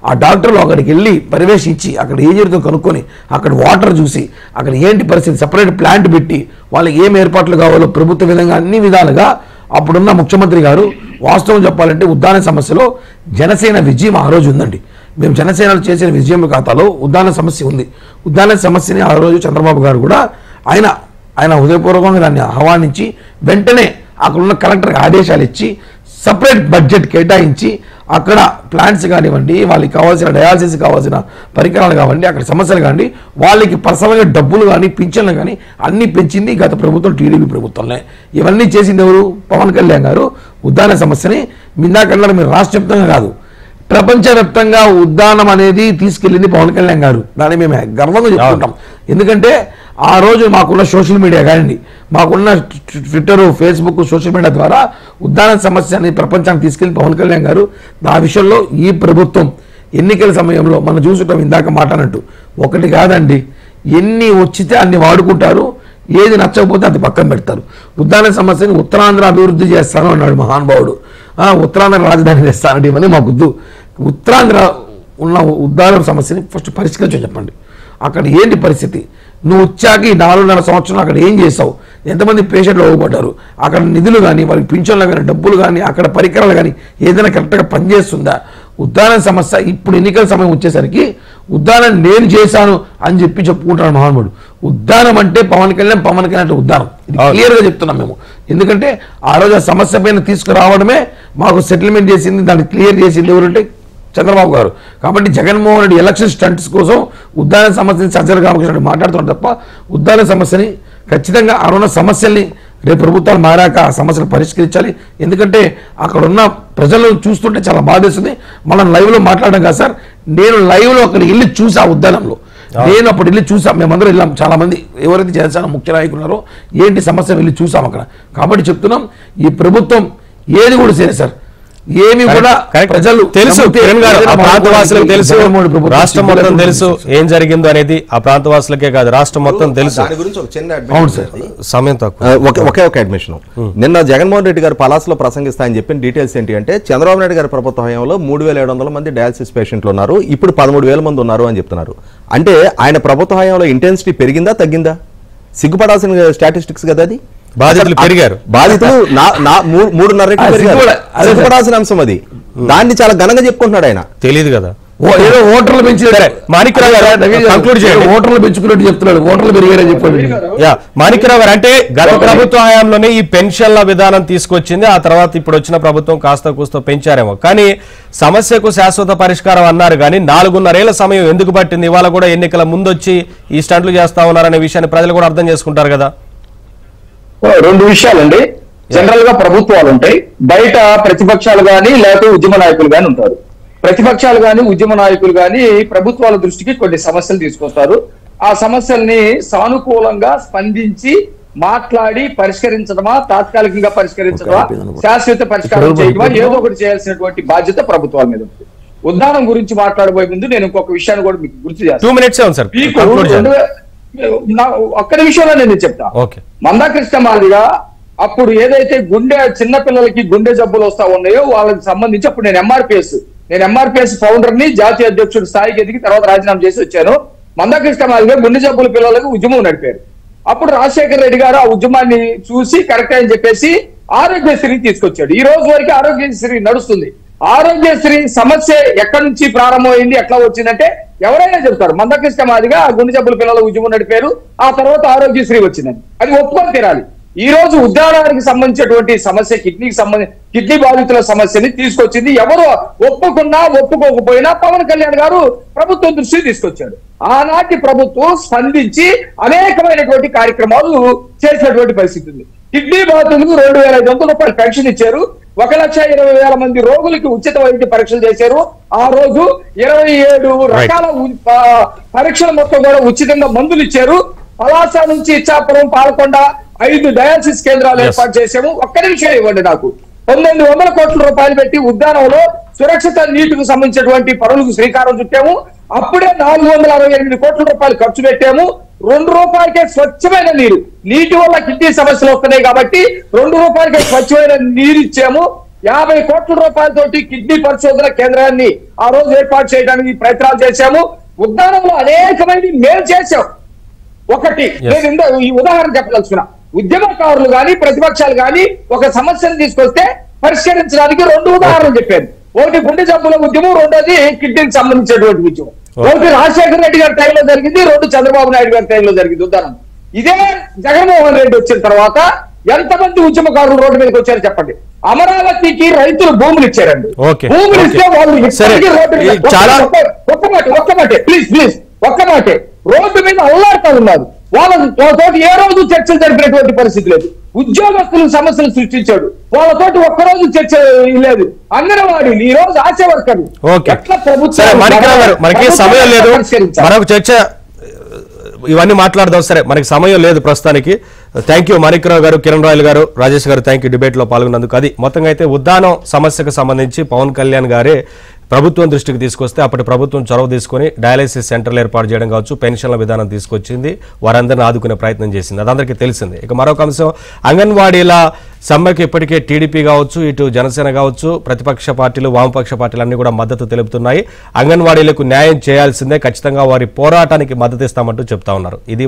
ఆ డాక్టర్లు అక్కడికి వెళ్ళి పర్యవేక్షించి అక్కడ ఏం జరుగుతుందో కనుక్కొని అక్కడ వాటర్ చూసి అక్కడ ఏంటి పరిస్థితి సెపరేట్ ప్లాంట్ పెట్టి వాళ్ళకి ఏం ఏర్పాట్లు కావాలో ప్రభుత్వ విధంగా అన్ని విధాలుగా అప్పుడున్న ముఖ్యమంత్రి గారు వాస్తవం చెప్పాలంటే ఉద్దాన సమస్యలో జనసేన విజయం ఆ రోజు ఉందండి. మేము జనసేనలు చేసిన విజయం ఖాతాలో ఉద్దాన సమస్య ఉంది. ఉద్దాన సమస్యని ఆ రోజు చంద్రబాబు గారు కూడా ఆయన హృదయపూర్వకంగా దాన్ని ఆహ్వానించి వెంటనే అక్కడున్న కలెక్టర్కి ఆదేశాలు ఇచ్చి సపరేట్ బడ్జెట్ కేటాయించి అక్కడ ప్లాంట్స్ కానివ్వండి, వాళ్ళకి కావాల్సిన డయాలసిస్ కావాల్సిన పరికరాలు కావండి, అక్కడ సమస్యలు కానివ్వండి, వాళ్ళకి పర్సనల్గా డబ్బులు కానీ పింఛన్లు కానీ అన్నీ పెంచింది గత ప్రభుత్వం టీడీపీ ప్రభుత్వంలో. ఇవన్నీ చేసింది ఎవరు? పవన్ కళ్యాణ్ గారు. ఉద్దాన సమస్యని మిందాకన్నా మీరు రాష్ట్ర వ్యాప్తంగా కాదు ప్రపంచవ్యాప్తంగా ఉద్దానం అనేది తీసుకెళ్ళింది పవన్ కళ్యాణ్ గారు. దాన్ని మేము గర్వంగా చెప్పుకుంటాం. ఎందుకంటే ఆ రోజు మాకున్న సోషల్ మీడియా కానివ్వండి, మాకున్న ట్విట్టర్, ఫేస్బుక్, సోషల్ మీడియా ద్వారా ఉద్దాన సమస్యని ప్రపంచానికి తీసుకెళ్లి పవన్ కళ్యాణ్ గారు. ఆ విషయంలో ఈ ప్రభుత్వం ఎన్నికల సమయంలో మనం చూసుకుంటాం, ఇందాక మాట్లాడినట్టు ఒకటి కాదండి, ఎన్ని వచ్చితే అన్ని వాడుకుంటారు, ఏది నచ్చకపోతే అది పక్కన పెడతారు. ఉద్దాన సమస్యని ఉత్తరాంధ్ర అభివృద్ధి చేస్తాను అన్నాడు మహానుభావుడు. ఉత్తరాంధ్ర రాజధాని చేస్తానంటే ఇవన్నీ మాకొద్దు. ఉత్తరాంధ్ర ఉన్న ఉద్దాన సమస్యని ఫస్ట్ పరిష్కరించని చెప్పండి. అక్కడ ఏంటి పరిస్థితి, నువ్వు వచ్చాక ఈ 4.5 సంవత్సరాలు అక్కడ ఏం చేసావు, ఎంతమంది పేషెంట్లు ఓడిపడ్డారు, అక్కడ నిధులు కానీ వాళ్ళకి పింఛన్లు కానీ డబ్బులు కానీ అక్కడ పరికరాలు కానీ ఏదైనా కరెక్ట్గా పనిచేస్తుందా? ఉద్దాన సమస్య ఇప్పుడు ఎన్నికల సమయం వచ్చేసరికి ఉద్దానం నేను చేశాను అని చెప్పుకుంటాడు మహానుభావుడు. ఉద్దానం అంటే పవన్ కళ్యాణ్ అంటే ఉద్దానం. ఇది క్లియర్గా చెప్తున్నాం మేము. ఎందుకంటే ఆ రోజు ఆ సమస్య పైన తీసుకురావడమే మాకు సెటిల్మెంట్ చేసింది, దాన్ని క్లియర్ చేసింది ఎవరంటే చంద్రబాబు గారు. కాబట్టి జగన్మోహన్ రెడ్డి ఎలక్షన్ స్టంట్స్ కోసం ఉద్దాన సమస్యని సజ్జల రామకృష్ణ మాట్లాడుతున్నాడు తప్ప ఉద్దాన సమస్యని ఖచ్చితంగా ఆ ఉన్న సమస్యల్ని రేపు ప్రభుత్వాలు మారాక ఆ సమస్యలు పరిష్కరించాలి. ఎందుకంటే అక్కడ ఉన్న ప్రజలను చూస్తుంటే చాలా బాధేస్తుంది. మనం లైవ్లో మాట్లాడడం కాదు సార్, నేను లైవ్లో అక్కడ వెళ్ళి చూసా ఉద్దానంలో. నేను అప్పుడు వెళ్ళి చూసాం, మేమందరం వెళ్ళాం, చాలా మంది ఎవరైతే జనసేన ముఖ్య నాయకులు ఉన్నారో ఏంటి సమస్య వెళ్ళి చూసాం అక్కడ. కాబట్టి చెప్తున్నాం, ఈ ప్రభుత్వం ఏది కూడా సరే సార్, ఏమి కూడా ప్రజలు తెలుసు, ఆ ప్రాంతవాసులకు తెలుసు, రాష్ట్రం మొత్తం తెలుసు ఏం జరిగిందో అనేది. ఆ ప్రాంతవాసులకే కాదు రాష్ట్రం మొత్తం తెలుసు. దాని గురించి ఒక చిన్న అవును సార్, సమయం తక్కువ. ఒకే ఒక అడ్మిషన్. నిన్న జగన్మోహన్ రెడ్డి గారు పలాసలో ప్రసంగిస్తాయని చెప్పిన డీటెయిల్స్ ఏంటి అంటే, చంద్రబాబు నాయుడు గారి ప్రభుత్వ హయాంలో 3,700 మంది డయాలసిస్ పేషెంట్లు ఉన్నారు, ఇప్పుడు 13,000 మంది ఉన్నారు అని చెప్తున్నారు. అంటే ఆయన ప్రభుత్వ హయాంలో ఇంటెన్సిటీ పెరిగిందా తగ్గిందా? సిగ్గుపడాల్సిన స్టాటిస్టిక్స్ కదా అది. బాధితులు పెరిగారు, బాధితులు 3.5 రెట్లు పెరిగారు. సిగ్గుపడాల్సిన అంశం అది. దాన్ని చాలా ఘనంగా చెప్పుకుంటున్నాడు ఆయన. తెలియదు కదా ఏదో ఓటర్లు పెంచి మాణిక్యరావు గారు ఓటర్లు పెంచుకున్నట్టు చెప్తున్నాడు, ఓటర్లు పెరిగారని చెప్పాడు. మాణిక్యరావు గారు అంటే గత ప్రభుత్వ హయాంలోనే ఈ పెన్షన్ల విధానం తీసుకొచ్చింది, ఆ తర్వాత ఇప్పుడు వచ్చిన ప్రభుత్వం కాస్త కూస్తో పెంచారేమో, కానీ సమస్యకు శాశ్వత పరిష్కారం అన్నారు. కానీ 4.5 ఏళ్ల సమయం ఎందుకు పట్టింది? ఇవాళ కూడా ఎన్నికల ముందు వచ్చి ఈ స్టంట్లు చేస్తా ఉన్నారనే విషయాన్ని ప్రజలు కూడా అర్థం చేసుకుంటారు కదా. 2 విషయాలండి. జనరల్ గా ప్రభుత్వాలు ఉంటాయి, బయట ప్రతిపక్షాలు గాని లేకపోతే ఉద్యమ నాయకులు గాని ఉంటారు. ప్రతిపక్షాలు గాని ఉద్యమ నాయకులు గాని ప్రభుత్వాల దృష్టికి కొన్ని సమస్యలు తీసుకొస్తారు. ఆ సమస్యల్ని సానుకూలంగా స్పందించి మాట్లాడి పరిష్కరించడమా, తాత్కాలికంగా పరిష్కరించడమా, శాశ్వత పరిష్కారం చేయడమా, ఏదో ఒకటి చేయాల్సినటువంటి బాధ్యత ప్రభుత్వాల మీద ఉంది. ఉద్దానం గురించి మాట్లాడబోయే ముందు నేను ఇంకొక విషయాన్ని కూడా మీకు గుర్తు చేస్తాను. 2 minutes సార్, ఒక్క నిమిషంలో నేను చెప్తా. మందాకృష్ణ మాదిగా అప్పుడు ఏదైతే చిన్న పిల్లలకి గుండె జబ్బులు వస్తా ఉన్నాయో వాళ్ళకి సంబంధించి అప్పుడు నేను ఎంఆర్పిఎస్ ఫౌండర్ ని, జాతీయ అధ్యక్షుడు స్థాయికి ఎదిగి తర్వాత రాజీనామా చేసి వచ్చాను. మందాకృష్ణ మాదిగా గుండె జబ్బుల పిల్లలకు ఉద్యమం నడిపారు. అప్పుడు రాజశేఖర రెడ్డి గారు ఆ ఉద్యమాన్ని చూసి కరెక్ట్ అని చెప్పేసి ఆరోగ్యశ్రీ తీసుకొచ్చాడు. ఈ రోజు వరకు ఆరోగ్యశ్రీ నడుస్తుంది. ఆరోగ్యశ్రీ సమస్య ఎక్కడి నుంచి ప్రారంభమైంది, ఎట్లా వచ్చిందంటే ఎవరైనా చెప్తారు. మందకృష్ణ మాదిగా గుండె జబ్బుల పిల్లల ఉద్యమం నడిపారు, ఆ తర్వాత ఆరోగ్యశ్రీ వచ్చిందని, అది ఒప్పుకొని తీరాలి. ఈ రోజు ఉద్దానానికి సంబంధించినటువంటి సమస్య, కిడ్నీ బాధితుల సమస్యని తీసుకొచ్చింది ఎవరు ఒప్పుకున్నా ఒప్పుకోకపోయినా పవన్ కళ్యాణ్ గారు ప్రభుత్వం దృష్టికి తీసుకొచ్చాడు. ఆనాటి ప్రభుత్వం స్పందించి అనేకమైనటువంటి కార్యక్రమాలు చేసినటువంటి పరిస్థితి ఉంది. కిడ్నీ బాధితులకు 2,500 రూపాయలు పెన్షన్ ఇచ్చారు. 1,20,000 మంది రోగులకి ఉచిత వైద్య పరీక్షలు చేశారు. ఆ రోజు 27 రకాల పరీక్షల మొత్తం కూడా ఉచితంగా మందులు ఇచ్చారు. పలాస నుంచి ఇచ్చాపురం, పాలకొండ 5 డయాలసిస్ కేంద్రాలు ఏర్పాటు చేశాము. ఒక్క నిమిషం ఇవ్వండి నాకు. 1900 కోట్ల రూపాయలు పెట్టి ఉద్యానంలో సురక్షిత నీటికి సంబంధించినటువంటి పనులకు శ్రీకారం చుట్టాము. అప్పుడే 468 కోట్ల రూపాయలు ఖర్చు పెట్టాము. 2 రూపాయలకే స్వచ్ఛమైన నీరు, నీటి వల్ల కిడ్నీ సమస్యలు వస్తున్నాయి కాబట్టి 2 రూపాయలకే స్వచ్ఛమైన నీరు ఇచ్చాము. 50 కోట్ల రూపాయలతోటి కిడ్నీ పరిశోధన కేంద్రాన్ని ఆ రోజు ఏర్పాటు చేయడానికి ప్రయత్నాలు చేశాము. ఉద్యానంలో అనేకమైన మేలు చేశాం. ఒకటి నేను ఈ ఉదాహరణ చెప్పదలుచుకున్నా, ఉద్యమకారులు గాని ప్రతిపక్షాలు గాని ఒక సమస్యను తీసుకొస్తే పరిష్కరించడానికి 2 ఉదాహరణలు చెప్పాను. ఒకటి గుండె జబ్బుల ఉద్యమం, రెండోది కిడ్నీకి సంబంధించినటువంటి ఉద్యమం. ఒకటి రాజశేఖర రెడ్డి గారి టైంలో జరిగింది, 2 చంద్రబాబు నాయుడు గారి టైంలో జరిగింది ఉదాహరణ. ఇదే జగన్మోహన్ రెడ్డి వచ్చిన తర్వాత ఎంతమంది ఉద్యమకారులు రోడ్డు మీదకి వచ్చారు చెప్పండి. అమరావతికి రైతులు భూములు ఇచ్చారండి. భూములు ఇస్తే వాళ్ళు ఒక్క మాటే ప్లీజ్ ఒక్క మాటే రోడ్డు మీద అల్లాడుతూ ఉన్నారు. వాళ్ళతో ఏ రోజు చర్చలు జరిపినటువంటి పరిస్థితి లేదు. ఉద్యోగస్తులు సమస్యలు సృష్టించాడు, వాళ్ళతోటి ఒక్కరోజు చర్చ లేదు. అంగన్వాడీలు ఈ రోజు ఆశా వర్కర్లు ఎట్లా ప్రభుత్వం మనకి సమయం లేదు, మరొక చర్చ ఇవన్నీ మాట్లాడదాం. సరే, మనకి సమయం లేదు ప్రస్తుతానికి. థ్యాంక్ యూ మాణిక్రావు గారు, కిరణ్ రాయల్ గారు, రాజేష్ గారు, థ్యాంక్ యూ డిబేట్ లో పాల్గొన్నందుకు. అది మొత్తంగా అయితే ఉద్దానం సమస్యకు సంబంధించి పవన్ కళ్యాణ్ గారే ప్రభుత్వం దృష్టికి తీసుకొస్తే అప్పటి ప్రభుత్వం చొరవ తీసుకుని డయాలసిస్ సెంటర్లు ఏర్పాటు చేయడం కావచ్చు, పెన్షన్ల విధానం తీసుకొచ్చింది, వారందరిని ఆదుకునే ప్రయత్నం చేసింది, అదందరికీ తెలిసింది. ఇక మరొక అంశం, అంగన్వాడీల సమ్మెకి ఇప్పటికే టీడీపీ కావచ్చు, ఇటు జనసేన కావచ్చు, ప్రతిపక్ష పార్టీలు, వామపక్ష పార్టీలు అన్ని కూడా మద్దతు తెలుపుతున్నాయి. అంగన్వాడీలకు న్యాయం చేయాల్సిందే, ఖచ్చితంగా వారి పోరాటానికి మద్దతు ఇస్తామంటూ చెప్తా ఉన్నారు. ఇది